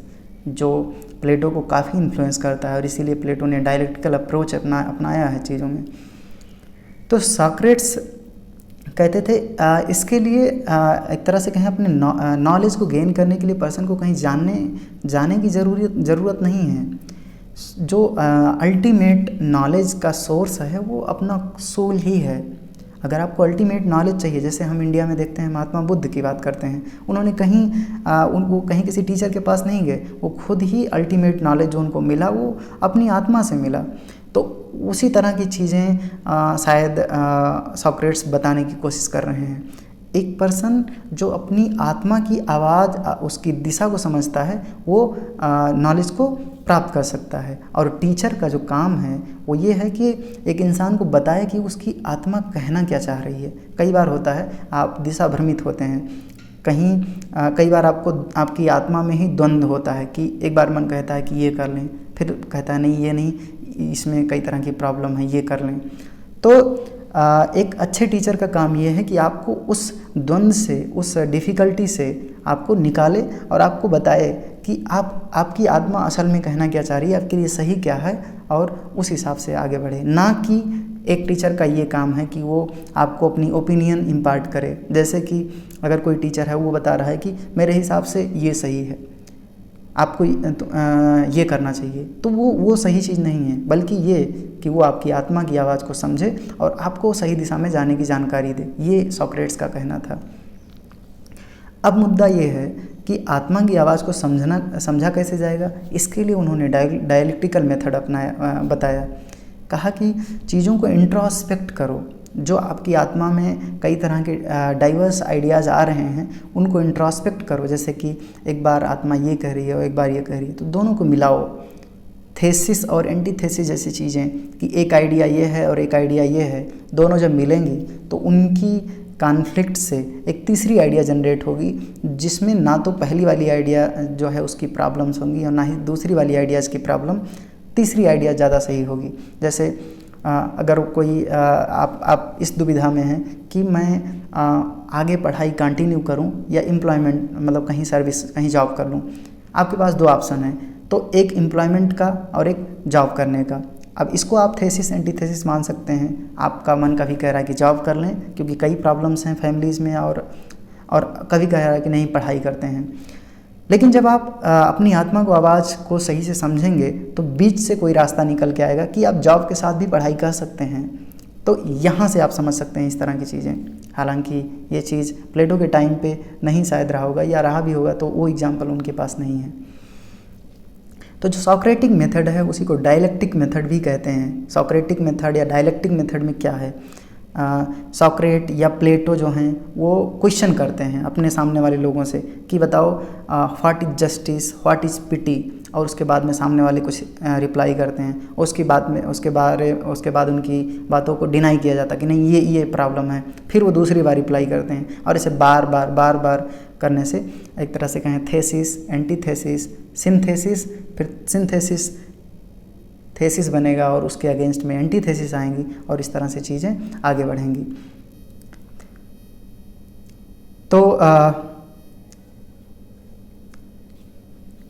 जो प्लेटो को काफ़ी इन्फ्लुएंस करता है, और इसीलिए प्लेटो ने डायलेक्टिकल अप्रोच अपनाया है चीज़ों में। तो सॉक्रेट्स कहते थे इसके लिए एक तरह से कहें अपने नॉलेज को गेन करने के लिए पर्सन को कहीं जाने की ज़रूरत नहीं है। जो अल्टीमेट नॉलेज का सोर्स है वो अपना सोल ही है। अगर आपको अल्टीमेट नॉलेज चाहिए, जैसे हम इंडिया में देखते हैं महात्मा बुद्ध की बात करते हैं, उन्होंने उनको कहीं किसी टीचर के पास नहीं गए, वो खुद ही अल्टीमेट नॉलेज जो उनको मिला वो अपनी आत्मा से मिला। तो उसी तरह की चीज़ें शायद सोक्रेट्स बताने की कोशिश कर रहे हैं। एक पर्सन जो अपनी आत्मा की आवाज़, उसकी दिशा को समझता है, वो नॉलेज को प्राप्त कर सकता है। और टीचर का जो काम है वो ये है कि एक इंसान को बताए कि उसकी आत्मा कहना क्या चाह रही है। कई बार होता है आप दिशा भ्रमित होते हैं, कई बार आपकी आत्मा में ही द्वंद्व होता है कि एक बार मन कहता है कि ये कर लें, फिर कहता है नहीं ये नहीं, इसमें कई तरह की प्रॉब्लम है, ये कर लें। तो एक अच्छे टीचर का काम ये है कि आपको उस द्वंद्व से, उस डिफ़िकल्टी से आपको निकाले और आपको बताए कि आपकी आत्मा असल में कहना क्या चाह रही है, आपके लिए सही क्या है, और उस हिसाब से आगे बढ़े। ना कि एक टीचर का ये काम है कि वो आपको अपनी ओपिनियन इम्पार्ट करे। जैसे कि अगर कोई टीचर है वो बता रहा है कि मेरे हिसाब से ये सही है, आपको ये करना चाहिए, तो वो सही चीज़ नहीं है, बल्कि ये कि वो आपकी आत्मा की आवाज़ को समझे और आपको सही दिशा में जाने की जानकारी दे। ये सोक्रेट्स का कहना था। अब मुद्दा ये है कि आत्मा की आवाज़ को समझा कैसे जाएगा। इसके लिए उन्होंने डायलेक्टिकल मेथड बताया। कहा कि चीज़ों को इंट्रोस्पेक्ट करो। जो आपकी आत्मा में कई तरह के डाइवर्स आइडियाज़ आ रहे हैं, उनको इंट्रोस्पेक्ट करो। जैसे कि एक बार आत्मा ये कह रही है और एक बार ये कह रही है, तो दोनों को मिलाओ। थेसिस और एंटीथेसिस जैसी चीज़ें, कि एक आइडिया ये है और एक आइडिया ये है, दोनों जब मिलेंगी तो उनकी कॉन्फ्लिक्ट से एक तीसरी आइडिया जनरेट होगी, जिसमें ना तो पहली वाली आइडिया जो है उसकी प्रॉब्लम्स होंगी और ना ही दूसरी वाली आइडियाज़ की प्रॉब्लम, तीसरी आइडिया ज़्यादा सही होगी। जैसे अगर कोई आप इस दुविधा में हैं कि मैं आगे पढ़ाई कंटिन्यू करूं या एम्प्लॉयमेंट, मतलब कहीं जॉब कर लूं। आपके पास दो ऑप्शन हैं, तो एक एम्प्लॉयमेंट का और एक जॉब करने का। अब इसको आप थेसिस एंटीथेसिस मान सकते हैं। आपका मन कभी कह रहा है कि जॉब कर लें क्योंकि कई प्रॉब्लम्स हैं फैमिलीज़ में, और कभी कह रहा है कि नहीं पढ़ाई करते हैं। लेकिन जब आप अपनी आत्मा को, आवाज़ को सही से समझेंगे तो बीच से कोई रास्ता निकल के आएगा कि आप जॉब के साथ भी पढ़ाई कर सकते हैं। तो यहाँ से आप समझ सकते हैं इस तरह की चीज़ें। हालांकि ये चीज़ प्लेटो के टाइम पे नहीं शायद रहा होगा, या रहा भी होगा तो वो एग्जाम्पल उनके पास नहीं है। तो जो सोक्रेटिक मेथड है उसी को डायलेक्टिक मेथड भी कहते हैं। सोक्रेटिक मेथड या डायलेक्टिक मेथड में क्या है, सोक्रेट या प्लेटो जो हैं वो क्वेश्चन करते हैं अपने सामने वाले लोगों से कि बताओ what is justice, what is pity, और उसके बाद में सामने वाले कुछ रिप्लाई करते हैं। उसके बाद उनकी बातों को डिनाई किया जाता है कि नहीं ये प्रॉब्लम है, फिर वो दूसरी बार रिप्लाई करते हैं। और इसे बार बार करने से एक तरह से कहें थेसिस, एंटीथेसिस, सिंथेसिस, फिर सिंथेसिस थेसिस बनेगा और उसके अगेंस्ट में एंटीथेसिस आएंगी, और इस तरह से चीज़ें आगे बढ़ेंगी। तो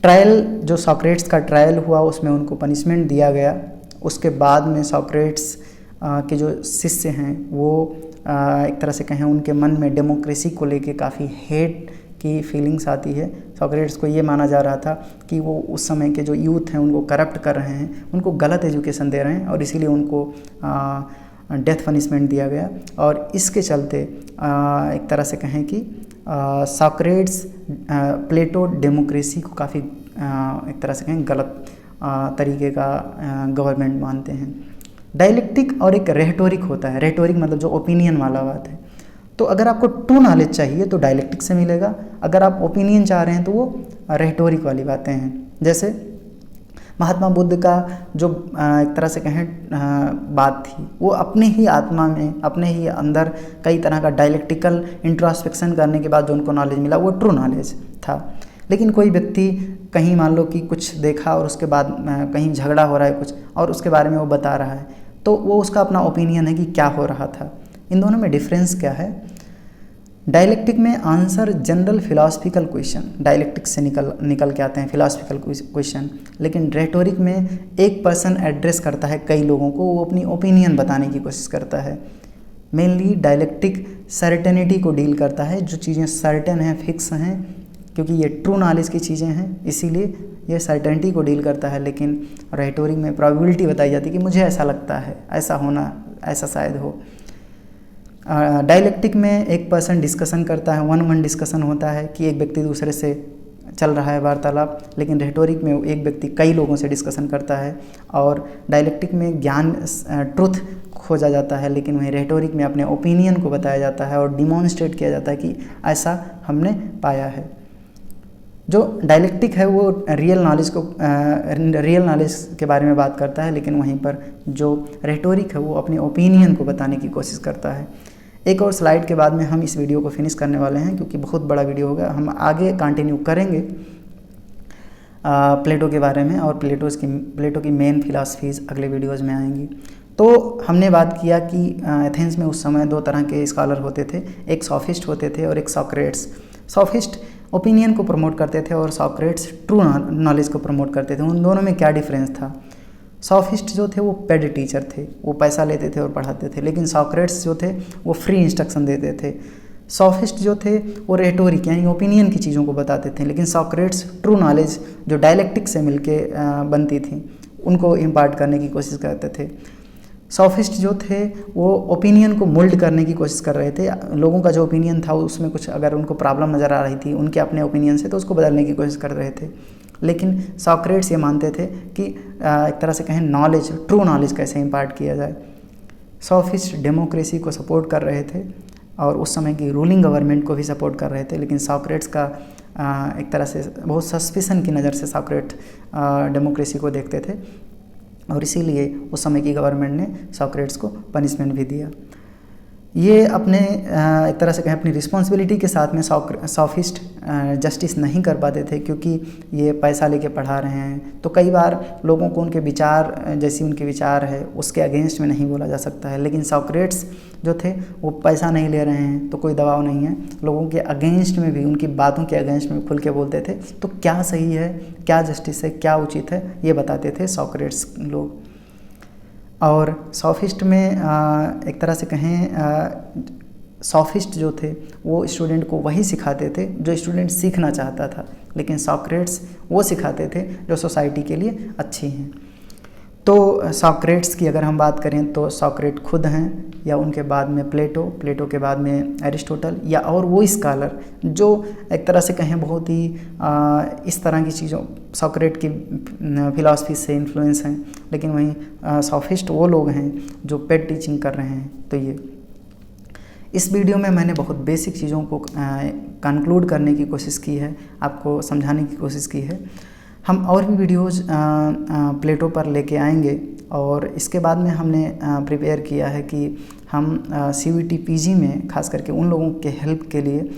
ट्रायल, जो सोक्रेट्स का ट्रायल हुआ उसमें उनको पनिशमेंट दिया गया। उसके बाद में सोक्रेट्स के जो शिष्य हैं वो एक तरह से कहें उनके मन में डेमोक्रेसी को लेके काफ़ी हेट की फीलिंग्स आती है। सोक्रेट्स को ये माना जा रहा था कि वो उस समय के जो यूथ हैं उनको करप्ट कर रहे हैं, उनको गलत एजुकेशन दे रहे हैं, और इसीलिए उनको डेथ पनिशमेंट दिया गया। और इसके चलते एक तरह से कहें कि सोक्रेट्स प्लेटो डेमोक्रेसी को काफ़ी एक तरह से कहें गलत तरीके का गवर्नमेंट मानते हैं। डायलेक्टिक और एक रेटोरिक होता है। रेटोरिक मतलब जो ओपिनियन वाला बात है। तो अगर आपको ट्रू नॉलेज चाहिए तो डायलेक्टिक से मिलेगा, अगर आप ओपिनियन चाह रहे हैं तो वो रेटोरिक वाली बातें हैं। जैसे महात्मा बुद्ध का जो एक तरह से कहें बात थी, वो अपने ही आत्मा में, अपने ही अंदर कई तरह का डायलेक्टिकल इंट्रोस्पेक्शन करने के बाद जो उनको नॉलेज मिला वो ट्रू नॉलेज था। लेकिन कोई व्यक्ति कहीं मान लो कि कुछ देखा और उसके बाद कहीं झगड़ा हो रहा है कुछ, और उसके बारे में वो बता रहा है, तो वो उसका अपना ओपिनियन है कि क्या हो रहा था। इन दोनों में डिफरेंस क्या है? डायलेक्टिक में answer general philosophical question, dialectic से निकल के आते हैं फिलॉसफिकल क्वेश्चन। लेकिन रेटोरिक में एक पर्सन एड्रेस करता है कई लोगों को, वो अपनी ओपिनियन बताने की कोशिश करता है। मेनली डायलेक्टिक सर्टेनिटी को डील करता है, जो चीज़ें सर्टेन हैं, फिक्स हैं, क्योंकि ये ट्रू नॉलेज की चीज़ें हैं, इसीलिए ये सर्टेनिटी को डील करता है। लेकिन रेटोरिक में प्रोबेबिलिटी बताई जाती है कि मुझे ऐसा लगता है, ऐसा होना, ऐसा शायद हो। डायलेक्टिक में एक पर्सन डिस्कशन करता है, 1-1 डिस्कशन होता है कि एक व्यक्ति दूसरे से चल रहा है वार्तालाप, लेकिन रेटोरिक में एक व्यक्ति कई लोगों से डिस्कशन करता है। और डायलेक्टिक में ज्ञान, ट्रुथ खोजा जाता है, लेकिन वहीं रेटोरिक में अपने ओपिनियन को बताया जाता है और डिमॉन्स्ट्रेट किया जाता है कि ऐसा हमने पाया है। जो डायलेक्टिक है वो रियल नॉलेज के बारे में बात करता है, लेकिन वहीं पर जो रेटोरिक है वो अपने ओपिनियन को बताने की कोशिश करता है। एक और स्लाइड के बाद में हम इस वीडियो को फिनिश करने वाले हैं, क्योंकि बहुत बड़ा वीडियो होगा। हम आगे कंटिन्यू करेंगे प्लेटो के बारे में, और प्लेटो की मेन फिलॉसफीज़ अगले वीडियोज़ में आएंगी। तो हमने बात किया कि एथेंस में उस समय 2 तरह के स्कॉलर होते थे, एक सोफिस्ट होते थे और एक सॉक्रेट्स। सोफिस्ट ओपिनियन को प्रमोट करते थे और सॉक्रेट्स ट्रू नॉलेज को प्रमोट करते थे। उन दोनों में क्या डिफरेंस था? सोफिस्ट जो थे वो पेड टीचर थे, वो पैसा लेते थे और पढ़ाते थे, लेकिन सॉक्रेट्स जो थे वो फ्री इंस्ट्रक्शन देते थे। सोफिस्ट जो थे वो रेटोरिक यानी ओपिनियन की चीज़ों को बताते थे, लेकिन सॉक्रेट्स ट्रू नॉलेज जो डायलेक्टिक से मिलके बनती थी उनको इम्पार्ट करने की कोशिश करते थे। सोफिस्ट जो थे वो ओपिनियन को मोल्ड करने की कोशिश कर रहे थे। लोगों का जो ओपिनियन था उसमें कुछ अगर उनको प्रॉब्लम नज़र आ रही थी उनके अपने ओपिनियन से, तो उसको बदलने की कोशिश कर रहे थे। लेकिन सॉक्रेट्स ये मानते थे कि एक तरह से कहें नॉलेज, ट्रू नॉलेज कैसे इम्पार्ट किया जाए। सोफिस्ट डेमोक्रेसी को सपोर्ट कर रहे थे और उस समय की रूलिंग गवर्नमेंट को भी सपोर्ट कर रहे थे, लेकिन सॉक्रेट्स का एक तरह से बहुत सस्पिशन की नज़र से सॉक्रेट डेमोक्रेसी को देखते थे, और इसीलिए उस समय की गवर्नमेंट ने सॉक्रेट्स को पनिशमेंट भी दिया। ये अपने एक तरह से कहें अपनी रिस्पॉन्सिबिलिटी के साथ में सोफिस्ट जस्टिस नहीं कर पाते थे, क्योंकि ये पैसा लेके पढ़ा रहे हैं। तो कई बार लोगों को उनके विचार, जैसी उनके विचार है उसके अगेंस्ट में नहीं बोला जा सकता है। लेकिन सॉक्रेट्स जो थे वो पैसा नहीं ले रहे हैं तो कोई दबाव नहीं है, लोगों के अगेंस्ट में भी, उनकी बातों के अगेंस्ट में खुल के बोलते थे। तो क्या सही है, क्या जस्टिस है, क्या उचित है, ये बताते थे सॉक्रेट्स लोग। और सोफिस्ट में एक तरह से कहें सोफिस्ट जो थे वो स्टूडेंट को वही सिखाते थे जो स्टूडेंट सीखना चाहता था, लेकिन सॉक्रेट्स वो सिखाते थे जो सोसाइटी के लिए अच्छी हैं। तो सॉक्रेट्स की अगर हम बात करें तो सॉक्रेट खुद हैं, या उनके बाद में प्लेटो के बाद में एरिस्टोटल, या और वो स्कॉलर जो एक तरह से कहें बहुत ही इस तरह की चीज़ों सॉक्रेट की फिलॉसफी से इन्फ्लुएंस हैं। लेकिन वहीं सोफिस्ट वो लोग हैं जो पेड टीचिंग कर रहे हैं। तो ये इस वीडियो में मैंने बहुत बेसिक चीज़ों को कंक्लूड करने की कोशिश की है, आपको समझाने की कोशिश की है। हम और भी वीडियोज़ प्लेटो पर लेके आएंगे, और इसके बाद में हमने प्रिपेयर किया है कि हम CUET PG में खास करके उन लोगों के हेल्प के लिए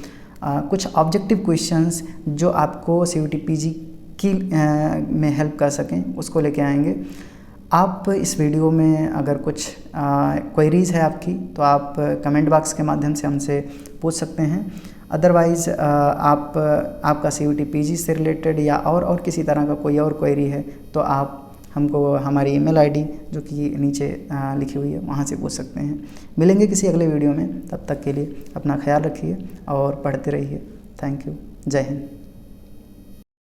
कुछ ऑब्जेक्टिव क्वेश्चंस जो आपको CUET PG की में हेल्प कर सकें उसको लेके आएंगे। आप इस वीडियो में अगर कुछ क्वेरीज़ है आपकी तो आप कमेंट बॉक्स के माध्यम से हमसे पूछ सकते हैं। अदरवाइज़ आपका CUET PG से रिलेटेड या और किसी तरह का कोई और क्वेरी है तो आप हमको हमारी ईमेल ID जो कि नीचे लिखी हुई है वहाँ से पूछ सकते हैं। मिलेंगे किसी अगले वीडियो में, तब तक के लिए अपना ख्याल रखिए और पढ़ते रहिए। Thank you. जय हिंद।